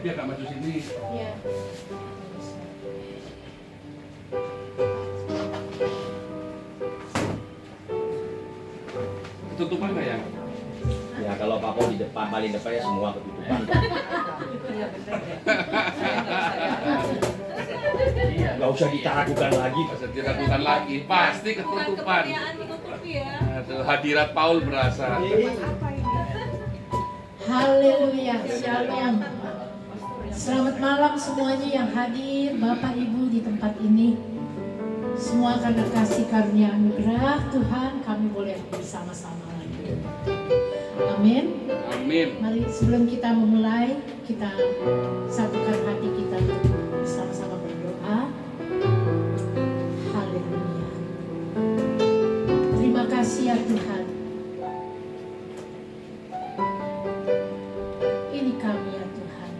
Bibi agak maju sini. Iya. Tutupan nggak ya? Ya kalau Papa di depan, paling depan ya semua ketutupan. Nggak usah diragukan lagi. Nggak usah diragukan lagi, pasti ketutupan. Aduh, hadirat Paul berasa. Haleluya, shalom. Selamat malam semuanya yang hadir, Bapak Ibu di tempat ini. Semua karena kasih karunia anugerah Tuhan kami boleh bersama-sama lagi. Amin. Amin. Mari sebelum kita memulai, kita satukan hati kita untuk bersama-sama berdoa. Haleluya. Terima kasih ya Tuhan. Ini kami ya Tuhan.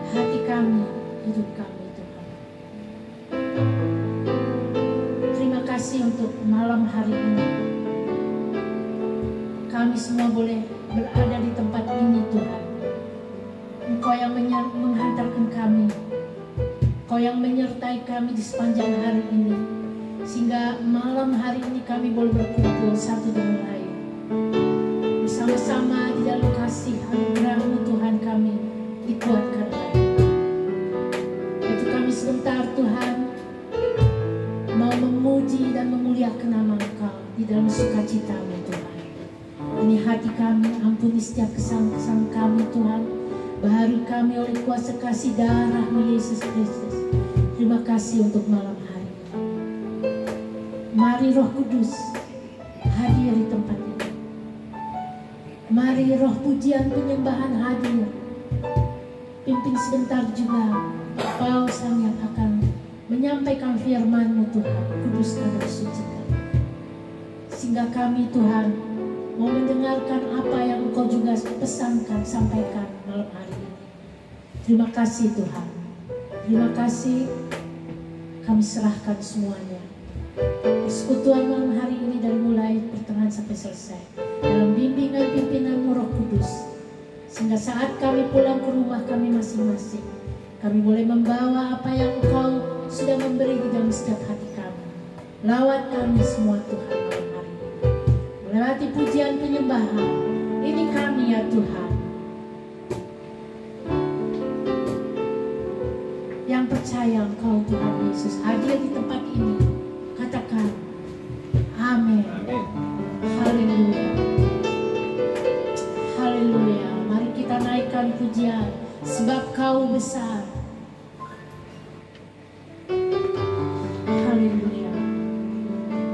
Hati kami, hidup kami Tuhan. Terima kasih untuk malam hari ini. Kami semua boleh berada di tempat ini Tuhan. Engkau yang menghantarkan kami. Engkau yang menyertai kami di sepanjang hari ini. Sehingga malam hari ini kami boleh berkumpul satu dengan lain. Bersama-sama di dalam kasih anugerah-Mu Tuhan kami dikuatkan lagi. Itu kami sebentar Tuhan mau memuji dan memuliakan nama Engkau di dalam sukacita-Mu Tuhan. Ini hati kami, ampuni setiap kesalahan kami Tuhan. Baharui kami oleh kuasa kasih darah-Mu Yesus Kristus. Terima kasih untuk malam hari. Mari Roh Kudus hadir di tempat ini. Mari Roh pujian penyembahan hadir. Pimpin sebentar juga Paul sang yang akan menyampaikan firman-Mu Tuhan. Kuduskan dan sucikan. Sehingga kami Tuhan mau mendengarkan apa yang Engkau juga pesankan, sampaikan malam hari ini. Terima kasih Tuhan. Terima kasih. Kami serahkan semuanya. Persekutuan malam hari ini dari mulai pertengahan sampai selesai. Dalam bimbingan pimpinan-Mu Roh Kudus. Sehingga saat kami pulang ke rumah kami masing-masing, kami boleh membawa apa yang Engkau sudah memberi di dalam setiap hati kami. Lawat kami semua Tuhan malam hari ini. Melewati pujian penyembahan. Ini kami ya Tuhan. Yang percaya Engkau Tuhan Yesus hadir di tempat ini. Katakan amin. Amin. Haleluya. Haleluya. Mari kita naikkan pujian sebab Kau besar. Haleluya.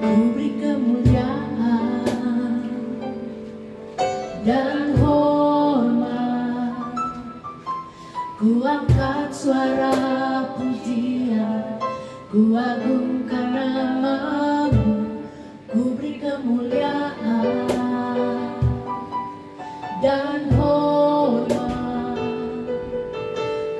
Ku beri kemuliaan dan hormat. Ku angkat suara pujian, ku agungkan nama-Mu. Ku beri kemuliaan dan hormat.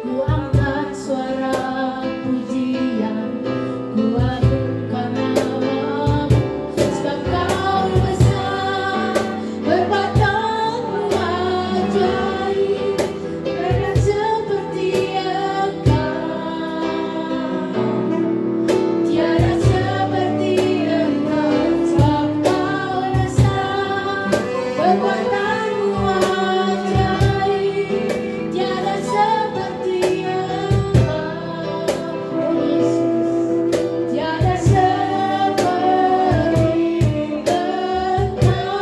Ku angkat suara pujian, ku agungkan nama-Mu. Sebab Kau besar, perbuatan-Mu ajaib, tiada seperti Engkau, tiada seperti Engkau. Sebab Kau besar, perbuatan-Mu ajaib, tiada seperti Engkau, Yesus, tiada seperti Engkau.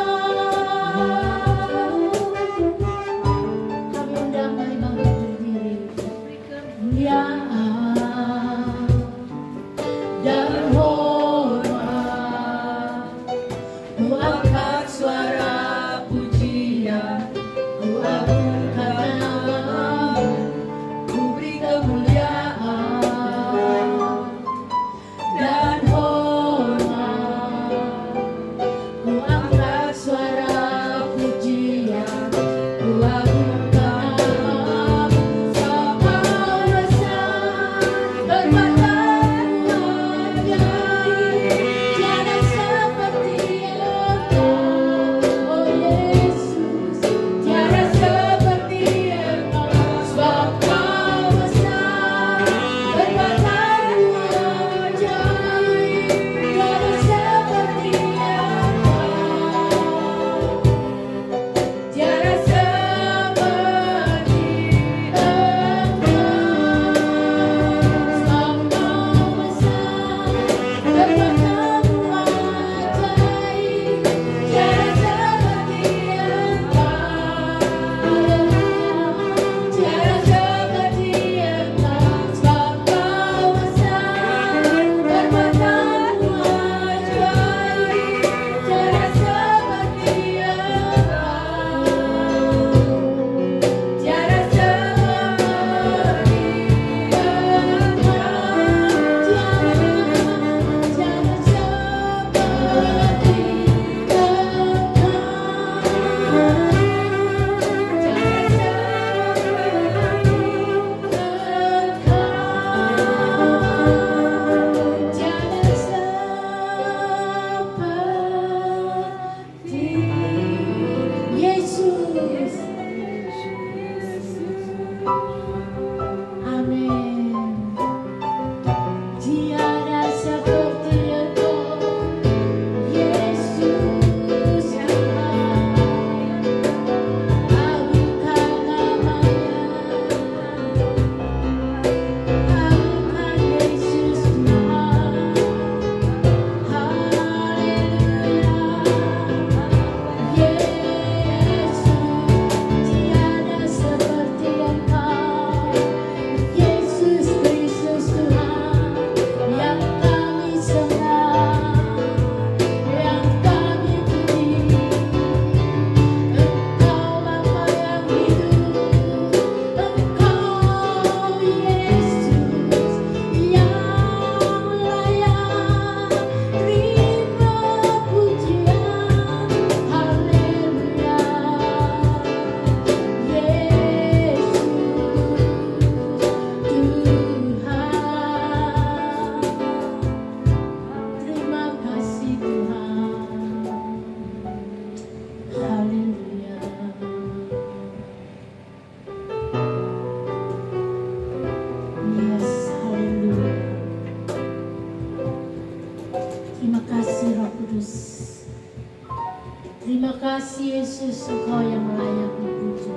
Terima kasih Yesus, Engkau yang layak dipuji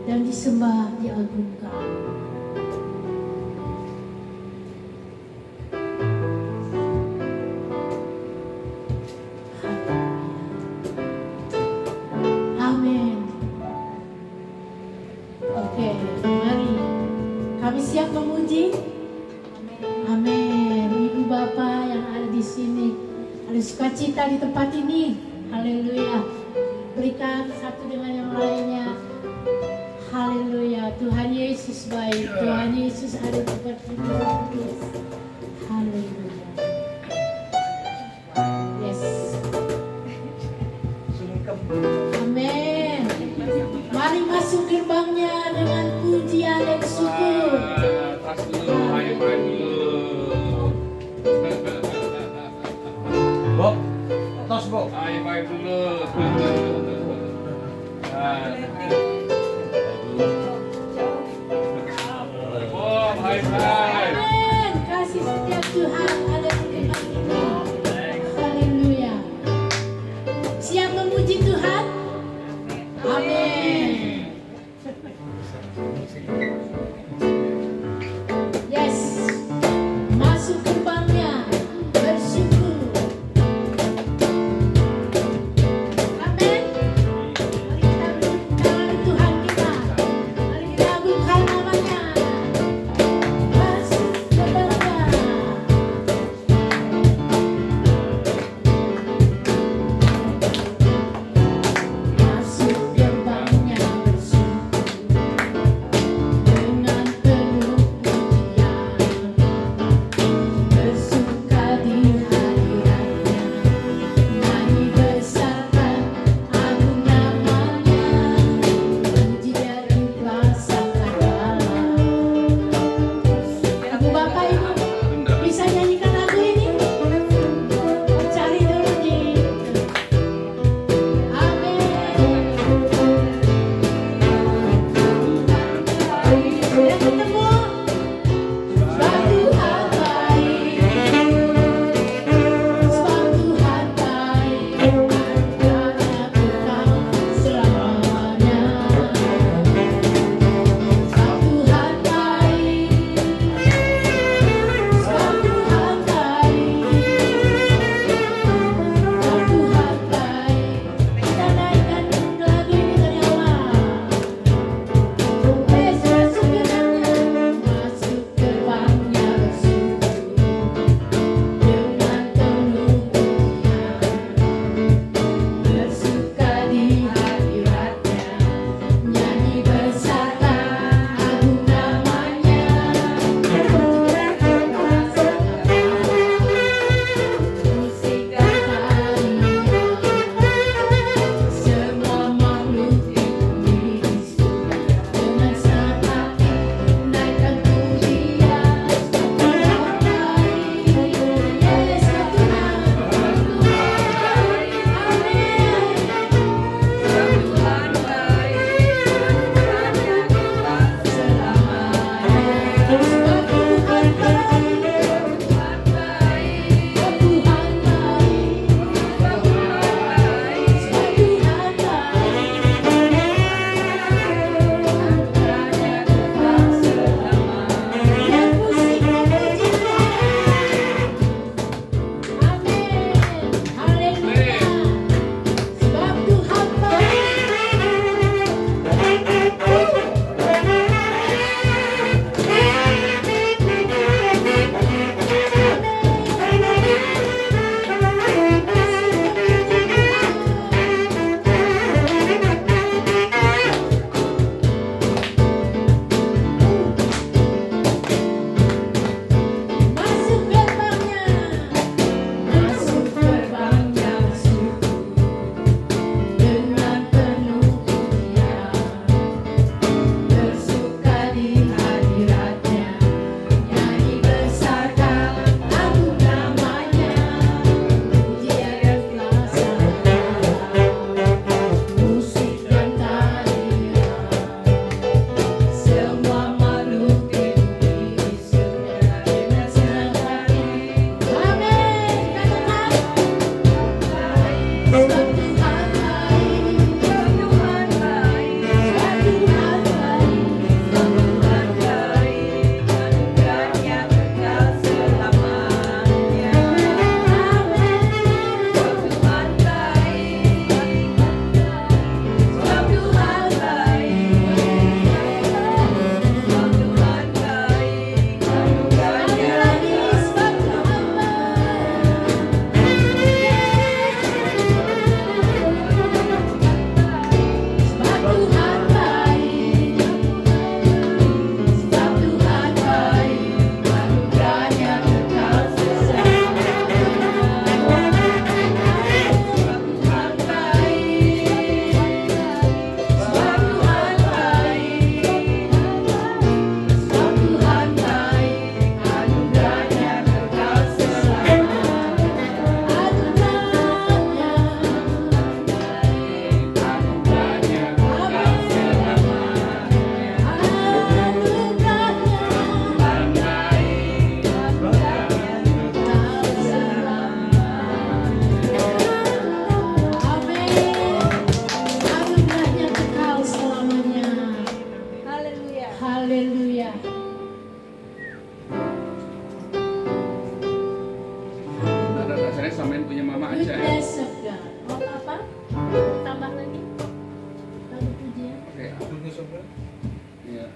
dan disembah, diagungkan. Amin. Oke, mari kami siap memuji. Amin. Ibu Bapak yang ada di sini, ada sukacita di tempat ini. Haleluya. Berikan satu dengan yang lainnya. Haleluya. Tuhan Yesus baik. Tuhan Yesus ada di tempat ini. Haleluya. Yes. Amin. Mari masuk gerbangnya dengan pujian dan syukur. Tas dulu, high-five dulu. Bob, tos Bob. High-five dulu. Bob, high-five. Amin. Kasih setia Tuhan ada di tempat ini. Haleluya. Siap memuji Tuhan? Amin. Yes. Masuk gerbangnya bersyukur. Amin. Mari kita bersyukur Tuhan kita. Mari kita agungkan namanya. Masuk gerbangnya. Masuk gerbangnya bersyukur. lagu pujian. Oke. Iya.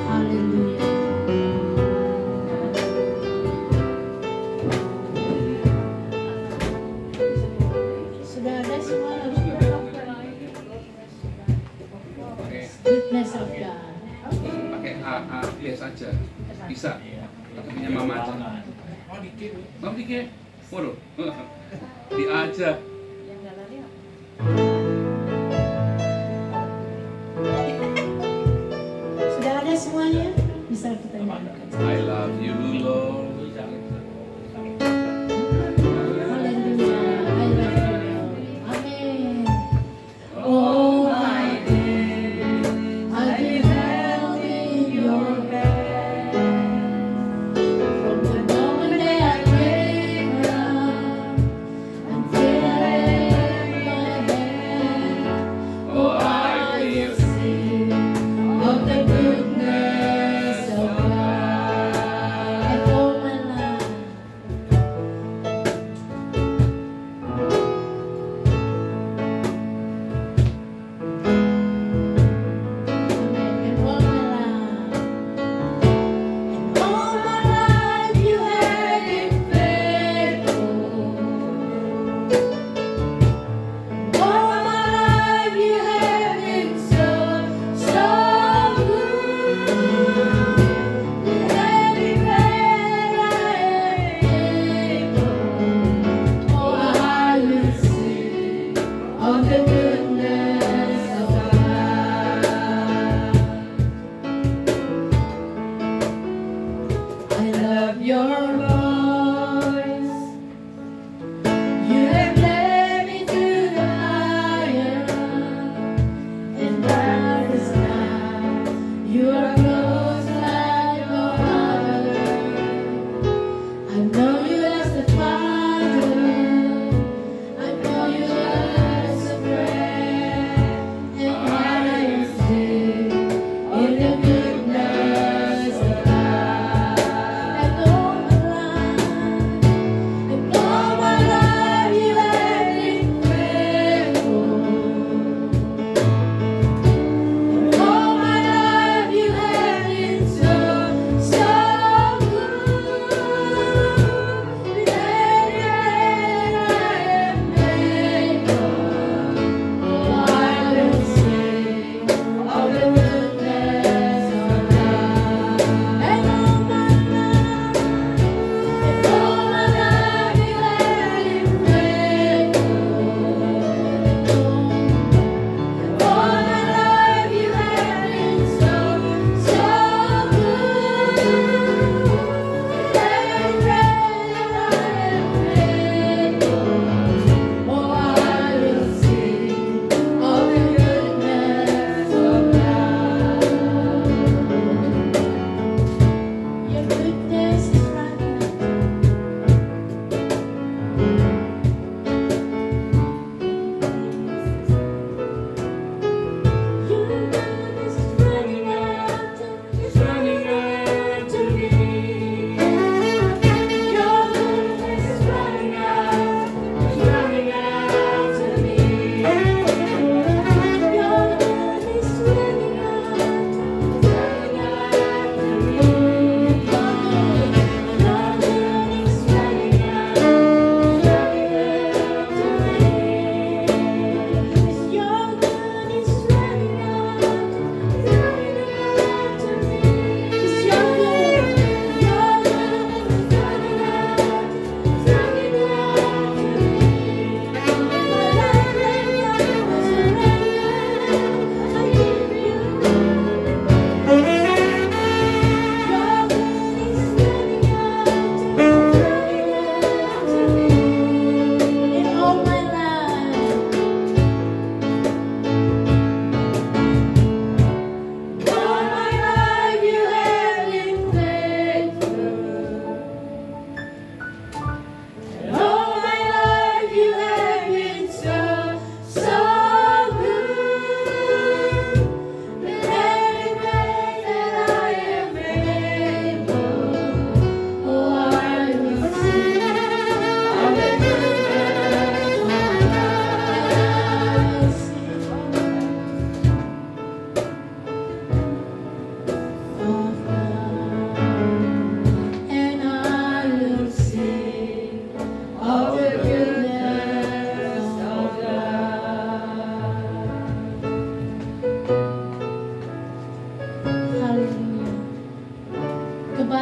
Haleluya. Sudah ada semua lagunya? Pakai Witness of God. pakai A biasa aja. Bisa. Tapi punya mama aja. Mau dikit. Waduh. Di A aja. Sudah ada semuanya? Bisa kita nyanyikan. I love you, Lord. Haleluya. I love you. Amin. Oh my day, I beheld in your hand. From the moment that I came down and filled my hand, oh I will sing of the goodness of God. And all my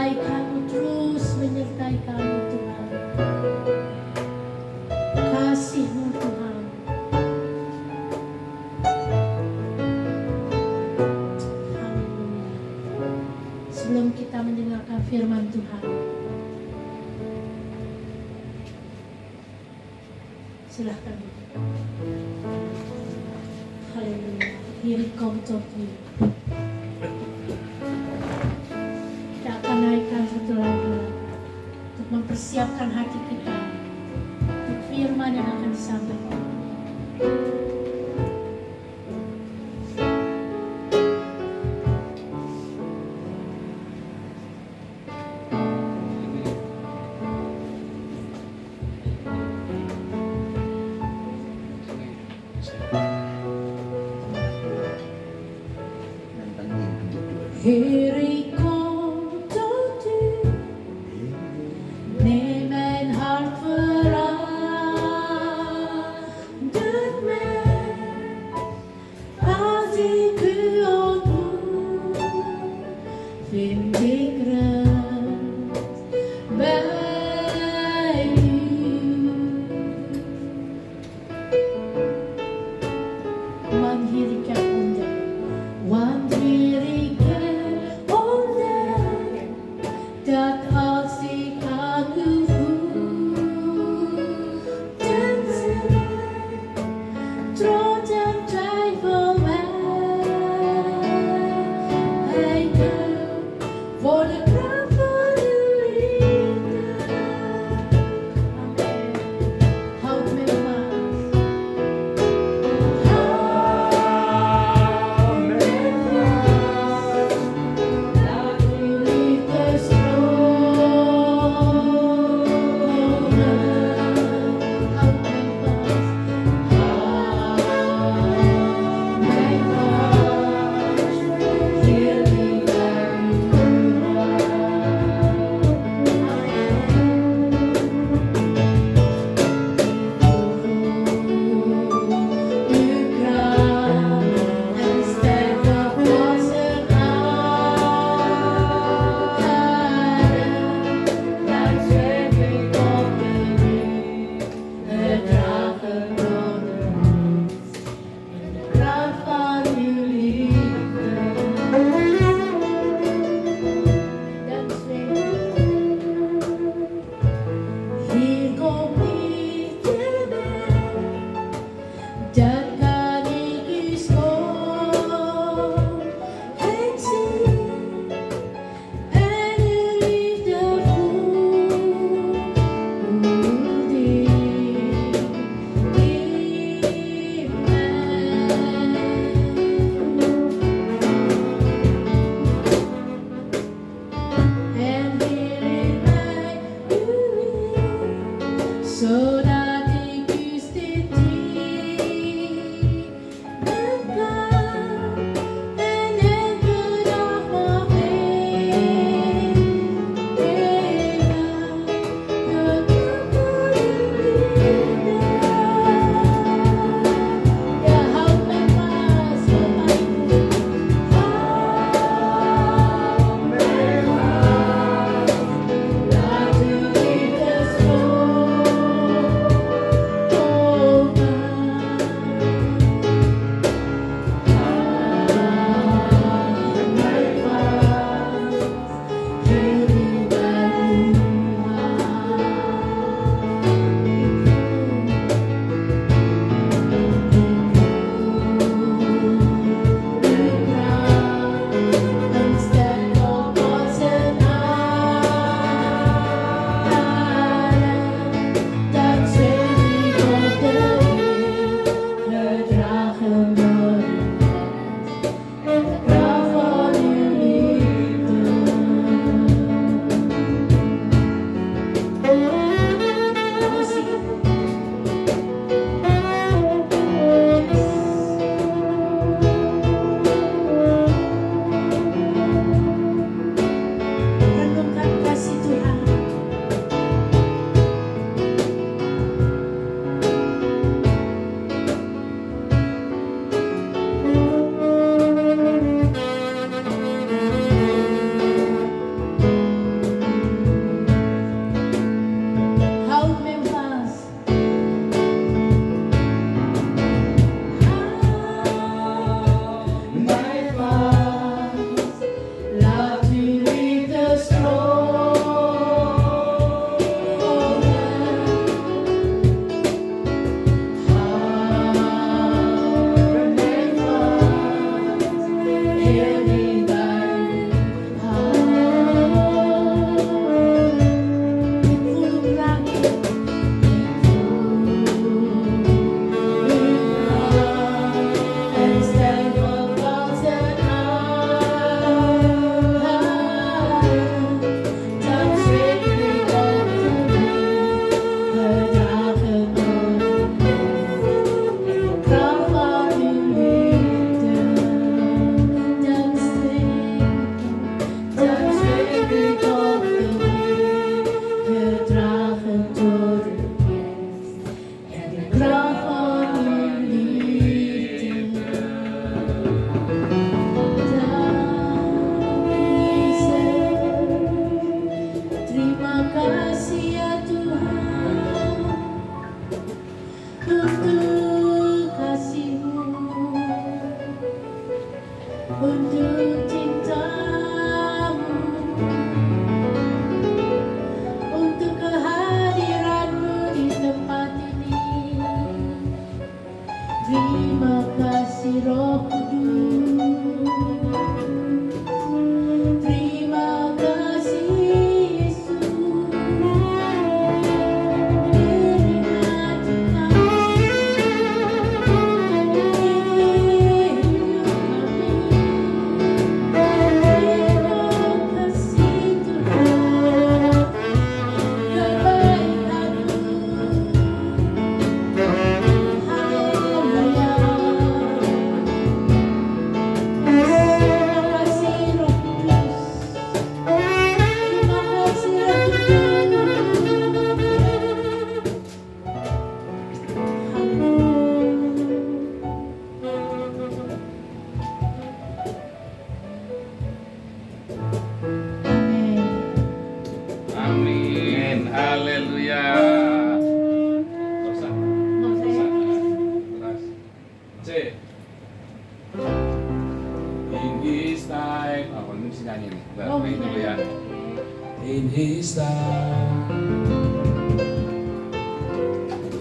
kebaikan-Mu terus menyertai kami Tuhan. Kasih-Mu Tuhan. Haleluya. Sebelum kita mendengarkan firman Tuhan, silahkan. Haleluya. Here it comes to you. Kita akan naikkan satu lagu untuk mempersiapkan hati kita untuk firman yang akan disampaikan. Here it comes to you. Med min hart förandrat mig. Alltid du åt mig. Finn dig grönt. One here it comes. One here it comes. untuk cintamu, untuk kehadiranmu di tempat ini. Terima kasih Roh Kudus, terima kasih Yesus. Amin. Haleluya. Terus. C. In His time. Oh, ini mesti nyanyi nih. Ini dulu ya. In His time.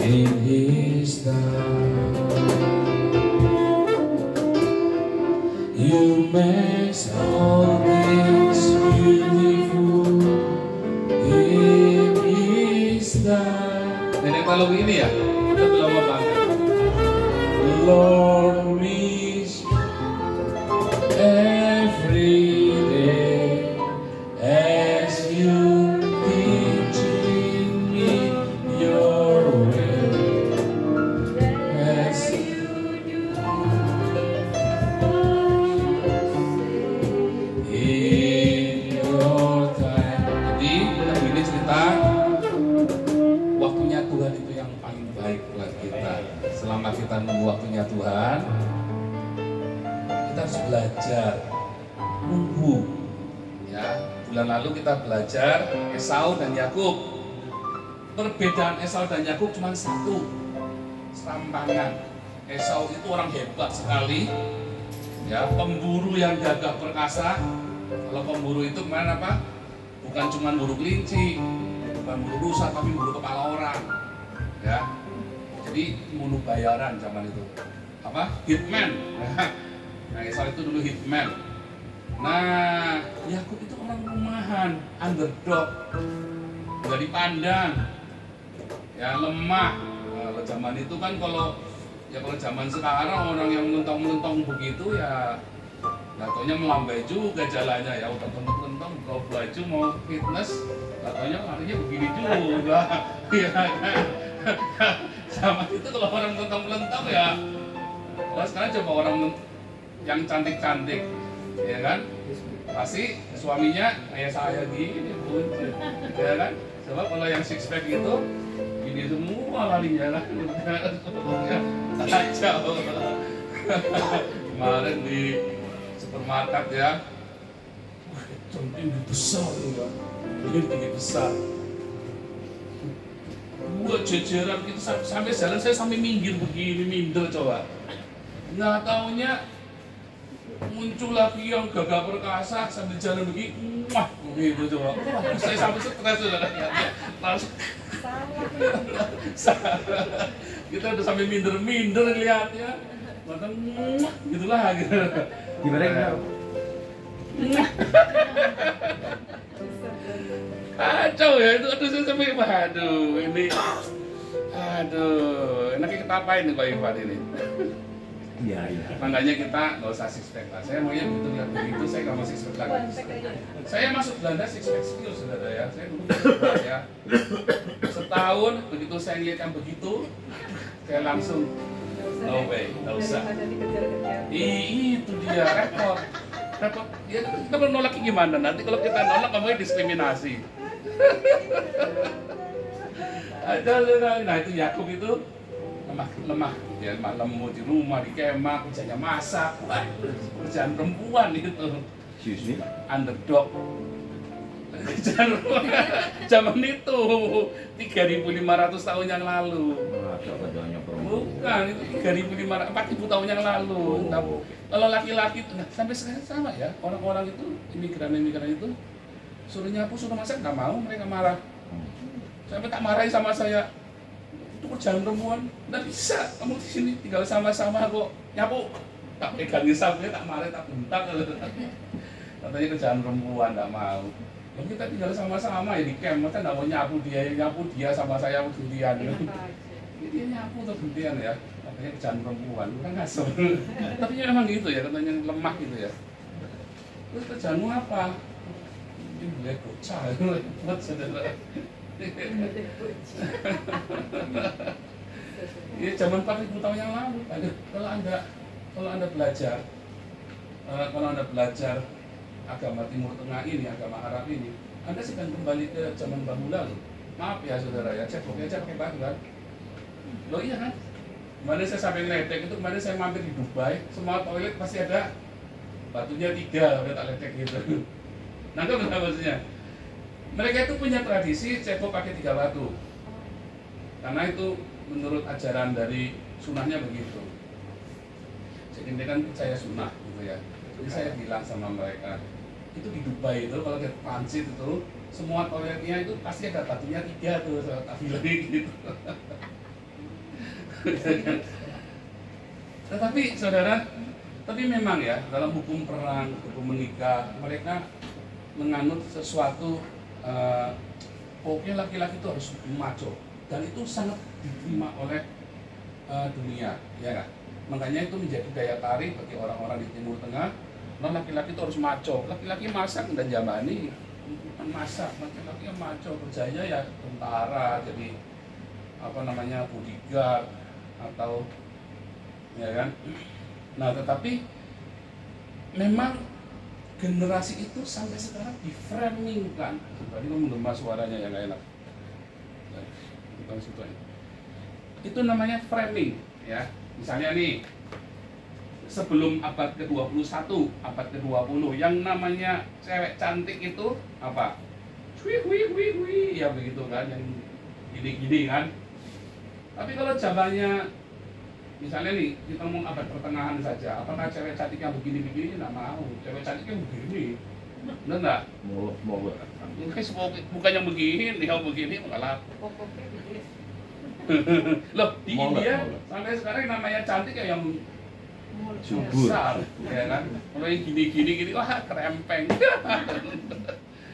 In His time. You make all things beautiful. In His time. Nenek kalau ini ya, kita belum banget. Lord miss every day as you teaching me your way, as you in your time. Jadi lagu ini cerita waktunya Tuhan itu yang paling baik buat kita. Selama kita nunggu waktunya Tuhan, kita harus belajar nunggu. Ya, bulan lalu kita belajar Esau dan Yakub. Perbedaan Esau dan Yakub cuma satu, serampangan. Esau itu orang hebat sekali, ya, pemburu yang gagah perkasa. Kalau pemburu itu kemarin apa? Bukan cuma buru kelinci, bukan buru rusa, tapi buru kepala orang. Ya, jadi bunuh bayaran zaman itu. Apa? Hitman. Nah, Esau itu dulu hitman. Nah, Yakub itu orang rumahan, underdog, nggak dipandang, ya lemah. Nah, kalau zaman itu kan kalau zaman sekarang orang yang melentong-melentong begitu ya, taunya melambai juga jalannya ya, udah lentong-lentong, kalau baju mau fitness, taunya larinya begini juga, ya kan? Sama itu kalau orang melentong-melentong ya, kalau sekarang coba orang yang cantik-cantik, ya kan? Pasti suaminya kayak saya gini, buncit, ya kan? Sebab kalau yang six pack itu gini semua larinya kan, kacau. Kemarin di supermarket ya, tinggi besar ya, ini tinggi besar. Dua jejeran gitu sampai jalan saya sampai minggir begini, minder coba. Nggak taunya muncul lagi yang gagah perkasa sambil jalan begini, wah begitu coba. Saya sampai stres sudah langsung. Kita udah sampai minder-minder ngeliatnya, matang gitulah gitu. Gimana gitu? Kacau ya itu, aduh saya sampai aduh ini, aduh enaknya kita apain nih Pak Ivan ini? Iya. Makanya kita nggak usah six pack lah. Saya maunya begitu lihat begitu, saya nggak mau six pack lagi. Saya masuk Belanda six pack skill saudara ya. Saya dulu ya. Setahun begitu saya lihat yang begitu, saya langsung no way, nggak usah. Itu dia repot. Ya, kita mau nolak gimana? Nanti kalau kita nolak ngomongnya diskriminasi. Nah itu Yakub itu lemah, dia lemah di rumah, di kemah, kerjanya masak, wah, kerjaan perempuan itu. Underdog. Zaman itu 3.500 tahun yang lalu. Bukan, itu 3.500, 4.000 tahun yang lalu. Nah, kalau laki-laki itu, nah, sampai sekarang sama ya, orang-orang itu, imigran itu, suruh nyapu, suruh masak, nggak mau, mereka marah. Sampai tak marahin sama saya, itu kerjaan perempuan, nggak bisa, kamu di sini tinggal sama-sama kok, nyapu. Tak pegangin sapunya, tak marahin, tak bentak. Katanya kerjaan perempuan, nggak mau. Lalu kita tinggal sama-sama ya di camp, masa nggak mau nyapu dia sama saya gantian. Dia nyapu atau gantian ya, katanya kerjaan perempuan, bukan ngasih. Tapi memang gitu ya, katanya lemah gitu ya. Terus kerjaanmu apa? Ini boleh bocah, buat saudara. Ya zaman 4.000 tahun yang lalu. Kalau anda belajar agama Timur Tengah ini, agama Arab ini, Anda sedang kembali ke zaman bahula loh. Maaf ya saudara ya, ceboknya aja pakai batu kan? Loh iya kan? Kemarin saya sampai ngeledek itu, kemarin saya mampir di Dubai, semua toilet pasti ada batunya 3, tak ledek gitu. Nangkep nggak maksudnya? Mereka itu punya tradisi cebok pakai 3 batu. Karena itu menurut ajaran dari sunahnya begitu. Jadi ini kan percaya sunah gitu ya. Jadi saya bilang sama mereka, itu di Dubai itu kalau ke transit itu semua toiletnya itu pasti ada batunya 3 tuh, saya tak bilang gitu. Tetapi saudara, tapi memang ya dalam hukum perang, hukum menikah, mereka menganut sesuatu, pokoknya laki-laki itu harus macho, dan itu sangat diterima oleh dunia, ya kan? Makanya itu menjadi daya tarik bagi orang-orang di Timur Tengah. Nah, laki-laki itu harus maco. Laki-laki masak dan jamani, masak. Laki-laki yang maco, kerjanya ya tentara, jadi apa namanya bodyguard atau ya kan. Nah, tetapi memang generasi itu sampai sekarang di framing kan. Tadi kamu menggema suaranya yang nggak enak. Itu namanya framing, ya. Misalnya nih, sebelum abad ke-21, abad ke-20, yang namanya cewek cantik itu apa? Wih, ya begitu kan, yang gini-gini kan. Tapi kalau zamannya, misalnya nih, kita ngomong abad pertengahan saja, apakah cewek cantik yang begini-begini? Nggak mau, cewek cantik yang begini. Benar nggak? Mau. Bukan yang begini, yang begini malah. Loh, di India sampai sekarang namanya cantik ya yang besar, ya kan? Kalau yang gini-gini, wah kerempeng.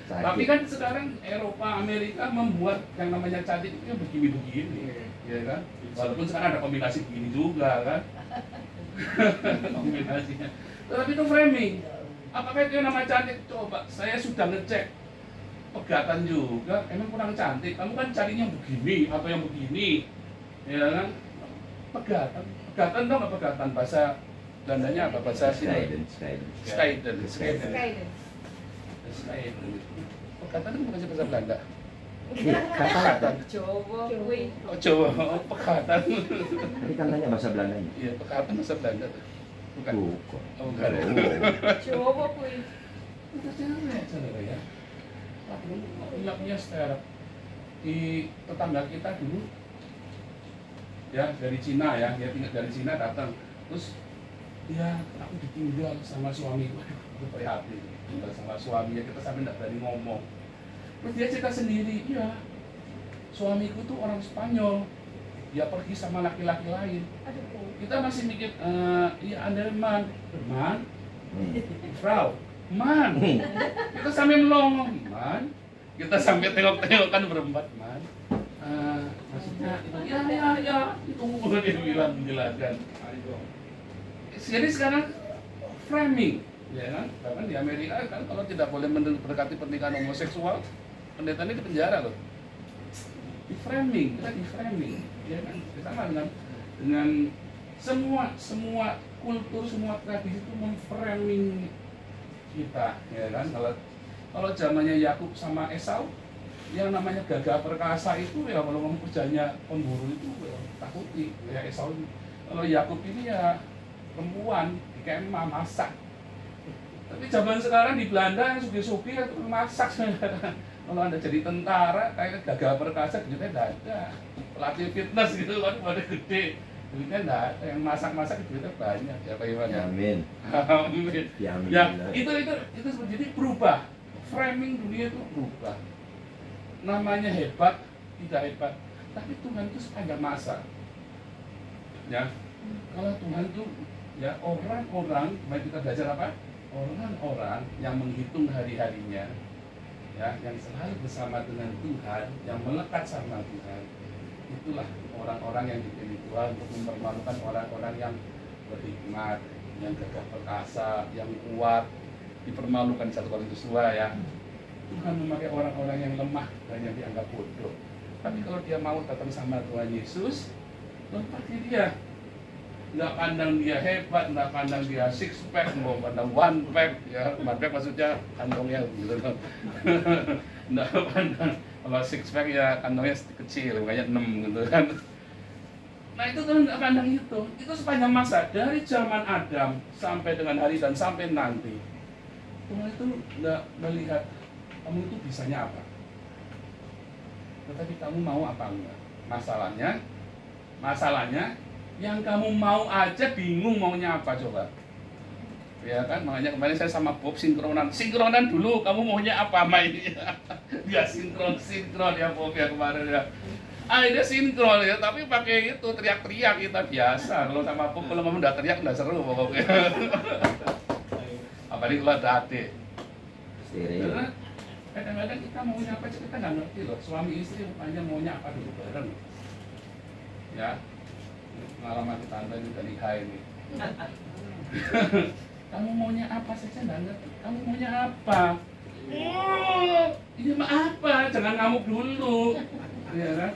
Tapi kan sekarang Eropa, Amerika membuat yang namanya cantik itu yang begini-begini, ya kan? Walaupun sekarang ada kombinasi begini juga kan? Kombinasinya. Tetapi itu framing. Apakah itu yang namanya cantik? Coba, saya sudah ngecek. Pegatan juga, emang kurang cantik. Kamu kan carinya yang begini atau yang begini, ya kan? Pegatan dong, apa pegatan? Bahasa Belandanya apa? Bahasa sini? Skyden. Pegatan itu bukan bahasa Belanda. Pegatan. Jawa. Oh, pegatan. Tadi kan tanya bahasa Belandanya. Iya, pegatan bahasa Belanda tuh. Bukan. Oh, bukan. Jawa kuwi. Itu saudara ya. Punya ster di tetangga kita dulu ya, dari Cina ya, dia tinggal dari Cina datang, terus ya aku ditinggal sama suami, aku prihatin, tinggal sama suami ya, kita sampai tidak berani ngomong. Terus dia cerita sendiri, iya suamiku tuh orang Spanyol, dia pergi sama laki-laki lain. Kita masih mikir, iya Anda man, Frau, man, kita sampai melongo, man, kita sampai tengok-tengok kan berempat, man, maksudnya itu, ya, itu dia bilang menjelaskan. Jadi sekarang framing, ya kan, bahkan di Amerika kan kalau tidak boleh mendekati pernikahan homoseksual, pendetanya di penjara loh. Di framing, kita di framing, ya kan, sama dengan semua kultur, semua tradisi itu memframing kita, ya kan. Kalau zamannya Yakub sama Esau, yang namanya gagah perkasa itu ya, kalau ngomong kerjanya pemburu itu ya, takuti ya Esau. Kalau Yakub ini ya perempuan di kemah masak, Tapi zaman sekarang di Belanda yang sugi-sugi masak. Kalau Anda jadi tentara, kayak Gagah Perkasa, duitnya nggak ada. Pelatih fitness gitu kan, pada gede. Duitnya nggak ada, yang masak-masak duitnya banyak. Ya Pak Iwan ya? Amin. Amin. Ya, amin. Ya, itu jadi berubah. Framing dunia itu berubah. Namanya hebat, tidak hebat. Tapi Tuhan itu sepanjang masa. Ya, kalau Tuhan itu, ya orang-orang, mari kita belajar apa? Orang-orang yang menghitung hari-harinya, ya, yang selalu bersama dengan Tuhan, yang melekat sama Tuhan, itulah orang-orang yang dipilih Tuhan untuk mempermalukan orang-orang yang berhikmat, yang gagah perkasa, yang kuat, dipermalukan 1 Korintus 2 ya. Tuhan memakai orang-orang yang lemah dan yang dianggap bodoh. Tapi kalau dia mau datang sama Tuhan Yesus, lempati dia. Nggak pandang dia hebat, nggak pandang dia six pack, mau pandang one pack, ya one pack maksudnya kantongnya gitu. Nggak pandang, kalau six pack ya kantongnya kecil, makanya 6 gitu kan. Nah itu kan nggak pandang itu sepanjang masa, dari zaman Adam sampai dengan hari dan sampai nanti. Tuhan itu nggak melihat kamu itu bisanya apa, tetapi kamu mau apa enggak. Masalahnya yang kamu mau aja bingung maunya apa coba. Ya kan, makanya kemarin saya sama Bob sinkronan dulu, kamu maunya apa main. Dia sinkron ya Bob ya kemarin ya. Dia sinkron ya, tapi pakai itu teriak-teriak kita biasa. Kalau sama Bob kalau kamu udah teriak udah seru pokoknya. Apalagi kalau ada adik. Karena kadang-kadang kita maunya apa kita nggak ngerti loh. Suami istri rupanya maunya apa dulu bareng. Ya. Pengalaman kita Anda juga lihai ini. Kamu maunya apa saja nggak ngerti. Kamu maunya apa? Ini mah apa? Jangan ngamuk dulu. Ya kan?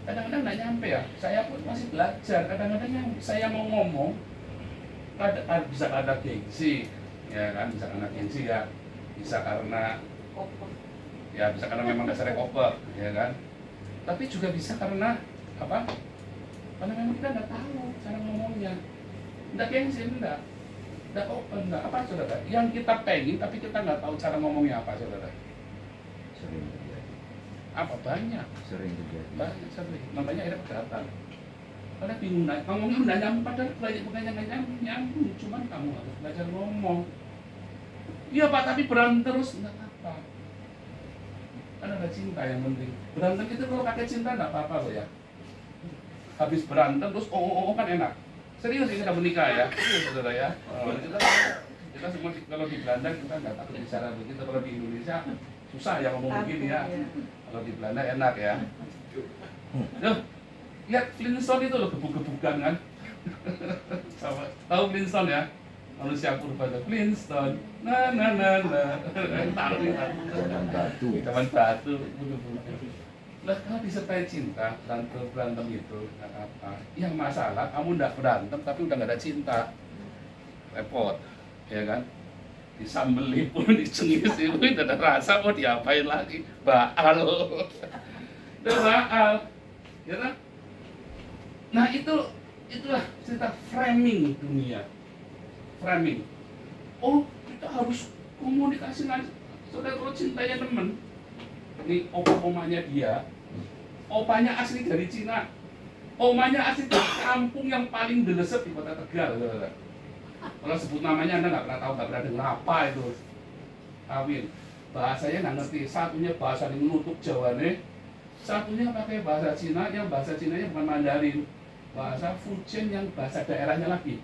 Kadang-kadang nggak nyampe ya. Saya pun masih belajar. Kadang-kadang yang saya mau ngomong bisa ada gengsi, ya kan? Bisa karena gengsi ya. Bisa karena memang dasarnya koper, ya kan? Tapi juga bisa karena apa? Karena memang kita nggak tahu cara ngomongnya. Nggak gengsi, nggak open, nggak apa saudara. Yang kita pengen tapi kita nggak tahu cara ngomongnya apa saudara. Sering terjadi. Apa banyak? Sering terjadi. Banyak sering. Makanya akhirnya keberatan. Karena bingung, ngomongnya udah nyambung padahal bukannya nggak nyambung. Cuman kamu harus belajar ngomong. Iya Pak, tapi berantem terus nggak apa. Kan ada cinta yang penting. Berantem itu kalau pakai cinta nggak apa-apa loh ya. Habis berantem terus kan enak. Serius ini kita menikah ya, serius saudara ya. Kita semua kalau di Belanda kita nggak takut bicara begitu. Kalau di Indonesia susah ya ngomong begini ya. Kalau di Belanda enak ya. Loh, lihat Flintstone itu loh gebuk-gebukan kan. Tahu Flintstone ya? Manusia purba ada Flintstone. Zaman batu. Lah kalau disertai cinta, berantem itu nggak apa. Yang masalah kamu nggak berantem tapi udah nggak ada cinta, repot, ya kan? Disambeli pun, dicengis itu udah ada rasa, mau diapain lagi? Baal, udah baal, ya kan? Nah itulah cerita framing dunia, framing. Oh kita harus komunikasi dengan saudara kalau cintanya temen. Ini omanya dia, opanya asli dari Cina, omanya asli dari kampung yang paling delesep di Kota Tegal. Kalau sebut namanya Anda nggak pernah tahu, nggak pernah dengar apa itu. Kawin, bahasanya nggak ngerti. Satunya bahasa yang nutup Jawa nih, satunya pakai bahasa Cina, yang bahasa Cinanya bukan Mandarin, bahasa Fujian yang bahasa daerahnya lagi.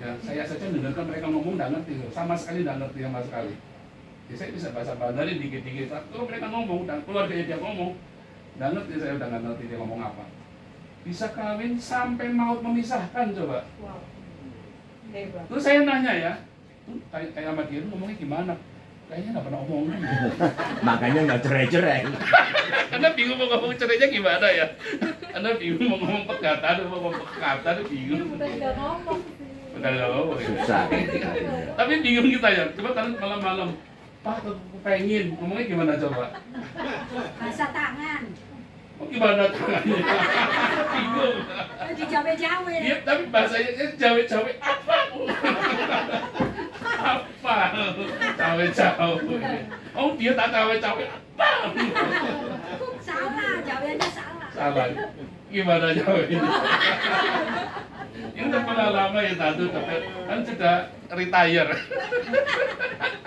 Ya, saya saja dengarkan mereka ngomong nggak ngerti, sama sekali nggak ngerti sama sekali. Ya, saya bisa bahasa Mandarin dikit-dikit. Kalau mereka ngomong dan keluarganya dia ngomong, nggak ngerti, saya udah nggak ngerti dia ngomong apa. Bisa kawin sampai maut memisahkan coba. Wow. Hebat. Terus saya nanya ya, kayak sama dia ngomongnya gimana? Kayaknya nggak pernah omongin. Makanya nggak cerai-cerai. Anda bingung mau ngomong cerainya gimana ya? Anda bingung mau ngomong pegatan, mau ngomong pekatan, bingung. Bukan nggak ngomong. Bukan nggak ngomong. Susah. Tapi bingung kita ya. Coba kalian malam-malam, Pak, aku pengen ngomongnya gimana coba? Bahasa tangan. Oh, gimana tangannya? Bingung. Di jawe-jawe. Iya, tapi bahasanya jawe-jawe apa? Apa? Cawe-cawe. Oh dia tak cawe-cawe apa? Salah, jawabannya salah. Salah. Gimana jawabnya? Ini udah pengalaman ya Tatu, kan sudah retire.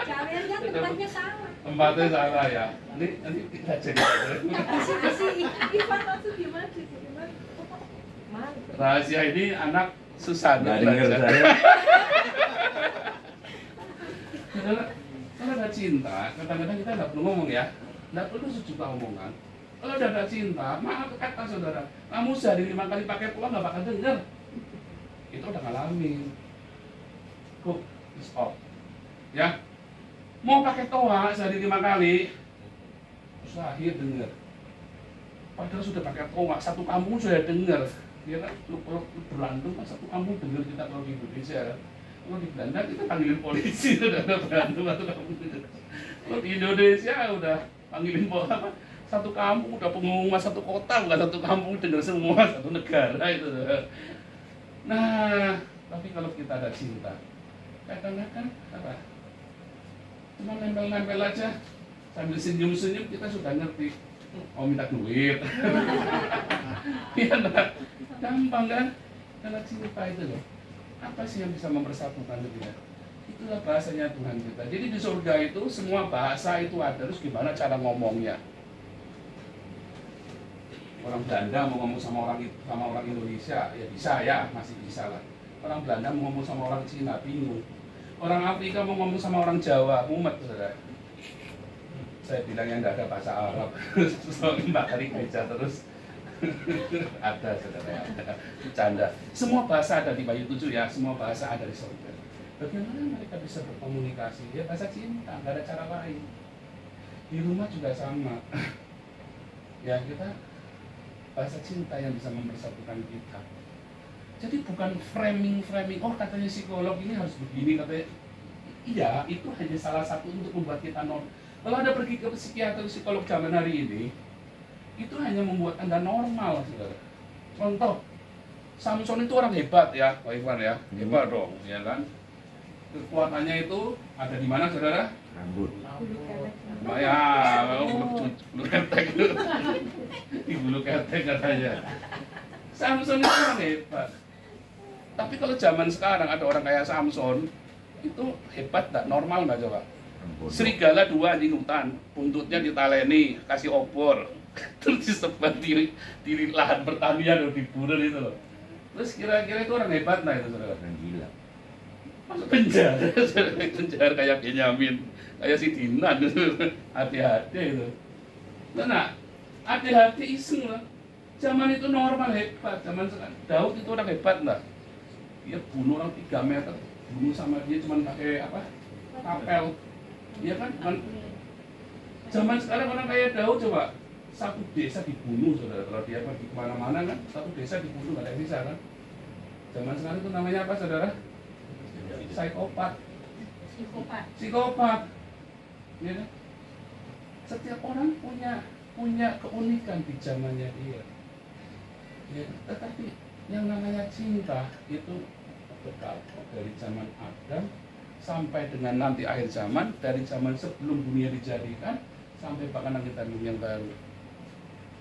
Jawabannya tempatnya salah. Tempatnya salah ya. Nanti kita cek. Isi-isi. Ivan maksud gimana sih? Gimana? Mantap. Rahasia ini anak susah Nggak denger belajar. saya. Kalau ada cinta, kadang-kadang kita nggak perlu ngomong ya, nggak perlu sejuta omongan. Kalau udah ada cinta, maaf kata saudara, kamu sehari 5 kali pakai uang nggak bakal denger. Itu udah ngalamin. Cook is off. Ya, mau pakai toa sehari 5 kali, mustahil denger. Padahal sudah pakai toa, satu kampung sudah denger. Ya kan, kalau berantem kan satu kampung denger kita kalau di Indonesia. Kalau di Belanda kita panggilin polisi udah berantem atau kampung. Kalau di Indonesia udah panggilin apa? Satu kampung udah pengumuman satu kota, bukan satu kampung dengar semua satu negara itu. Nah, tapi kalau kita ada cinta, kadang-kadang apa? Cuma nempel-nempel aja sambil senyum-senyum kita sudah ngerti. Oh minta duit. Iya nah, gampang kan? Karena cinta itu loh. Apa sih yang bisa mempersatukan kita? Itulah bahasanya Tuhan kita. Jadi di surga itu semua bahasa itu ada. Terus gimana cara ngomongnya? Orang Belanda mau ngomong sama orang Indonesia, ya bisa ya, masih bisa lah. Orang Belanda mau ngomong sama orang Cina, bingung. Orang Afrika mau ngomong sama orang Jawa, mumet saudara. Saya bilang yang tidak ada bahasa Arab, terus Mbak Kari gereja terus. Ada saudara, bercanda. Semua bahasa ada di Bayu 7 ya, semua bahasa ada di surga. Bagaimana mereka bisa berkomunikasi? Ya bahasa cinta, nggak ada cara lain. Di rumah juga sama. Ya kita bahasa cinta yang bisa mempersatukan kita. Jadi bukan framing, oh katanya psikolog ini harus begini, katanya. Iya, itu hanya salah satu untuk membuat kita Kalau Anda pergi ke psikiater, psikolog zaman hari ini, itu hanya membuat Anda normal, saudara. Contoh, Samson itu orang hebat ya, Pak Iwan ya, hebat dong, ya kan? Kekuatannya itu ada di mana, saudara? Rambut. Ya, bulu ketek itu, di bulu ketek katanya. Samson itu orang hebat. Tapi kalau zaman sekarang ada orang kayak Samson, itu hebat nggak? Normal nggak coba? Serigala 2 di hutan, buntutnya ditaleni, kasih obor. Terus disebar di lahan pertanian di buron itu loh. Terus kira-kira itu orang hebat nah itu saudara? Orang gila. Masuk penjara, penjara kayak Benyamin, kayak si Dinan, hati-hati itu. Nah, hati-hati iseng lah. Zaman itu normal hebat, zaman sekarang Daud itu orang hebat lah. Dia bunuh orang 3 meter, bunuh sama dia cuma pakai apa? Kapel. Iya kan? Zaman sekarang orang kayak Daud coba. Satu desa dibunuh saudara, kalau dia pergi kemana-mana kan satu desa dibunuh, nggak ada yang bisa kan. Zaman sekarang itu namanya apa saudara? Psikopat. Ya kan? Setiap orang punya keunikan di zamannya dia. Ya, tetapi yang namanya cinta itu kekal dari zaman Adam sampai dengan nanti akhir zaman, dari zaman sebelum dunia dijadikan sampai bahkan kita dunia yang baru.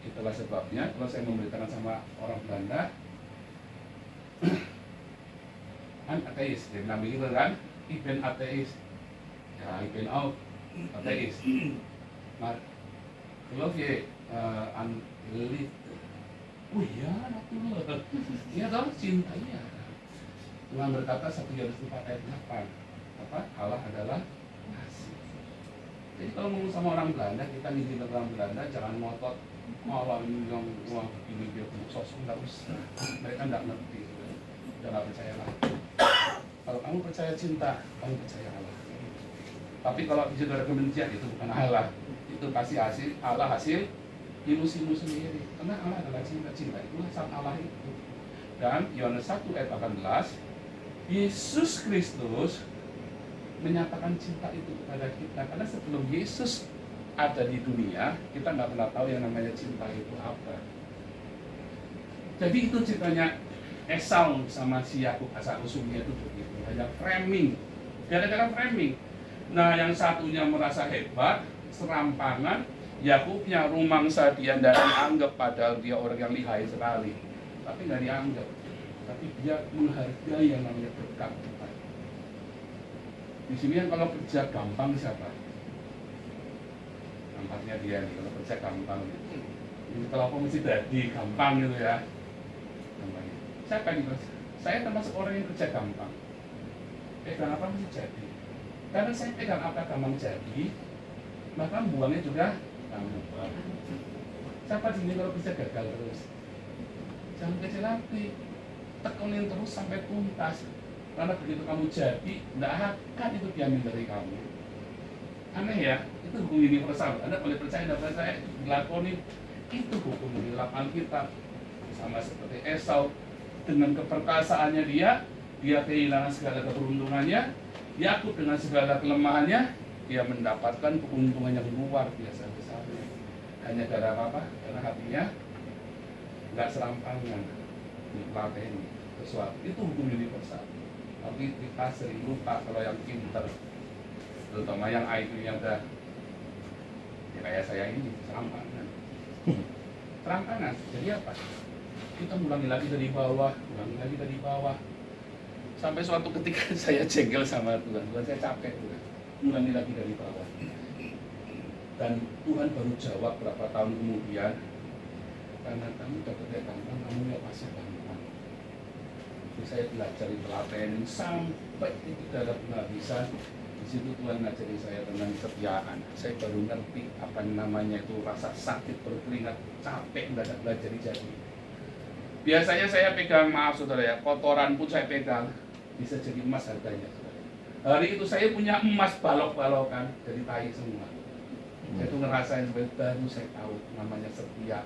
Itulah sebabnya kalau saya memberitakan sama orang Belanda kan ateis, dia bilang begitu kan, ik ben ateis, ya ik ben ook ateis, maar geloof je aan liefde? Oh iya, natuurlijk, iya toh, cinta iya. Tuhan berkata 1 Yohanes 4 ayat 8, apa? Allah adalah kasih. Jadi kalau ngomong sama orang Belanda, kita ngizin orang Belanda jangan ngotot. Allah ini yang ini dia sosok nggak usah, mereka nggak ngerti, udah nggak percaya lah. Kalau kamu percaya cinta, kamu percaya Allah. Tapi kalau saudara kebencian itu bukan Allah, itu pasti hasil ilusimu sendiri. Karena Allah adalah cinta itulah sang Allah itu. Dan Yohanes 1 ayat 18, Yesus Kristus menyatakan cinta itu kepada kita. Karena sebelum Yesus ada di dunia, kita nggak pernah tahu yang namanya cinta itu apa. Jadi itu ceritanya Esau sama si Yakub asal usulnya itu begitu, hanya framing, gara-gara framing. Nah, yang satunya merasa hebat, serampangan, Yakubnya rumangsa dia tidak dianggap padahal dia orang yang lihai sekali, tapi nggak dianggap, tapi dia menghargai yang namanya berkat. Di sini yang kalau kerja gampang siapa? Nampaknya dia nih, kalau kerja gampang. Ini kalau aku mesti jadi gampang gitu ya. Gampang. Siapa nih Mas? Saya termasuk orang yang kerja gampang. Pegang apa mesti jadi. Karena saya pegang apa gampang jadi, maka buangnya juga gampang. Siapa di sini kalau kerja gagal terus? Jangan kecil hati, tekunin terus sampai tuntas. Karena begitu kamu jadi, tidak akan itu diambil dari kamu. Aneh ya, itu hukum universal. Anda boleh percaya, tidak percaya, dilakoni. Itu hukum di lapangan kita. Sama seperti Esau, dengan keperkasaannya dia kehilangan segala keberuntungannya. Yakub dengan segala kelemahannya, dia mendapatkan keuntungan yang luar biasa besarnya. Hanya gara apa? Karena hatinya nggak serampangan, dipelajari sesuatu. Itu hukum universal. Tapi kita sering lupa kalau yang pintar, terutama yang IQ yang udah ya kayak saya ini, serampangan. Serampangan, jadi apa? Kita ulangi lagi dari bawah, sampai suatu ketika saya jengkel sama Tuhan, saya capek Tuhan, ulangi lagi dari bawah. Dan Tuhan baru jawab berapa tahun kemudian, karena kamu dapat gampang, kamu ya pasti gampang. Jadi saya belajar di telaten sampai tidak ada penghabisan. Di situ Tuhan ngajari saya tentang kesetiaan. Saya baru ngerti apa namanya itu rasa sakit berkeringat, capek nggak ada belajar jadi. Biasanya saya pegang, maaf saudara ya, kotoran pun saya pegang, bisa jadi emas harganya. Saudara. Hari itu saya punya emas balok-balokan dari tai semua. Saya tuh ngerasain sebagai baru saya tahu namanya setia,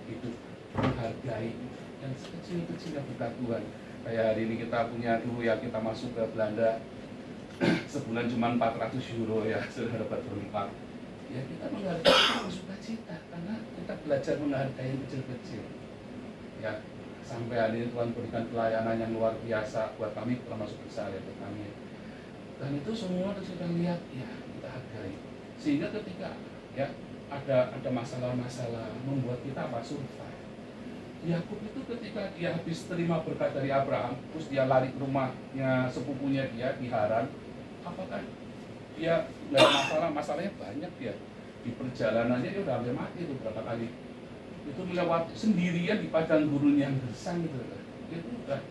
hidup menghargai yang sekecil-kecil yang bukan Tuhan. Kayak hari ini kita punya dulu ya, kita masuk ke Belanda sebulan cuma 400 euro ya, sudah dapat berempat. Ya kita menghargai suka cita karena kita belajar menghargai yang kecil-kecil. Ya sampai hari ini Tuhan berikan pelayanan yang luar biasa buat kami, termasuk besar ya buat kami. Dan itu semua sudah lihat ya kita hargai. Sehingga ketika ya ada masalah-masalah membuat kita apa survive. Yakub itu ketika dia habis terima berkat dari Abraham, terus dia lari ke rumahnya sepupunya dia di Haran. Apakah dia nggak ada masalah? Masalahnya banyak dia. Di perjalanannya dia udah hampir mati itu berapa kali. Itu melewati sendirian di padang gurun yang gersang gitu. Itu udah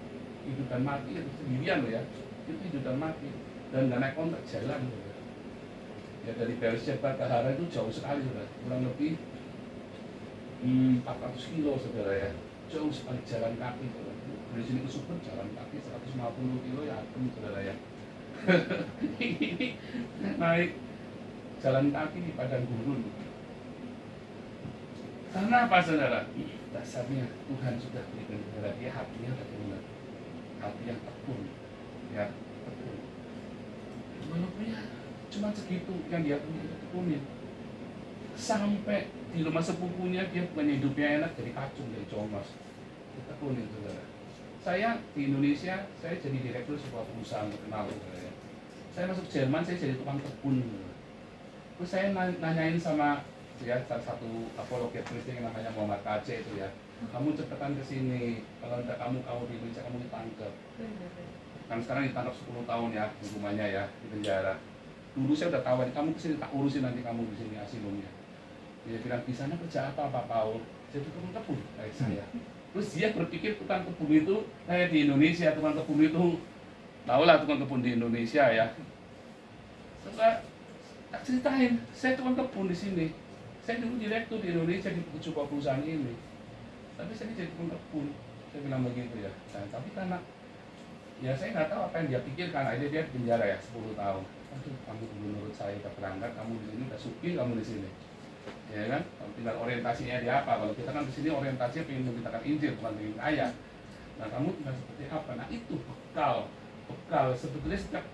hidup dan mati itu sendirian loh ya. Itu hidup dan mati dan nggak naik kontak jalan. Gitu. Ya dari Beersheba ke Haran itu jauh sekali sudah, kurang lebih 400 kilo saudara ya, jauh sekali jalan kaki saudara. Dari sini ke Super jalan kaki 150 kilo ya adem saudara ya. Ini naik jalan kaki di padang gurun. Karena apa saudara? Dasarnya Tuhan sudah berikan kepada dia hatinya bagaimana? Hati yang tekun, ya tekun. Walaupun ya cuma segitu yang dia punya tekunin. Sampai di rumah sepupunya dia bukannya hidupnya enak, jadi kacung, jadi congos. Kita kuning saudara. Saya di Indonesia, saya jadi direktur sebuah perusahaan terkenal saudara. Saya masuk Jerman, saya jadi tukang kebun. Terus saya nanyain sama ya salah satu apologet Kristen yang namanya Muhammad KC itu ya. Kamu cepetan ke sini, kalau tidak kamu di Indonesia kamu ditangkap. Kan sekarang ditangkap 10 tahun ya hukumannya ya di penjara. Dulu saya udah tawarin kamu kesini, tak urusin nanti kamu di sini asilumnya. Dia bilang di sana kerja apa Pak Paul? Jadi tukang kebun kayak saya. Terus dia berpikir tukang kebun itu kayak di Indonesia, tukang kebun itu tahulah tukang kebun di Indonesia ya. Setelah tak ceritain, saya tukang kebun di sini. Saya dulu direktur di Indonesia di sebuah perusahaan ini. Tapi saya jadi tukang kebun. Saya bilang begitu ya. Nah, tapi karena ya saya nggak tahu apa yang dia pikirkan, akhirnya dia di penjara ya 10 tahun. Aduh, kamu menurut saya udah berangkat, kamu di sini udah suki, kamu di sini. Ya kan? Kalau tinggal orientasinya dia apa? Kalau kita kan di sini orientasinya ingin memberitakan Injil, bukan ingin kaya. Nah, kamu tinggal seperti apa? Nah, itu bekal sebetulnya setiap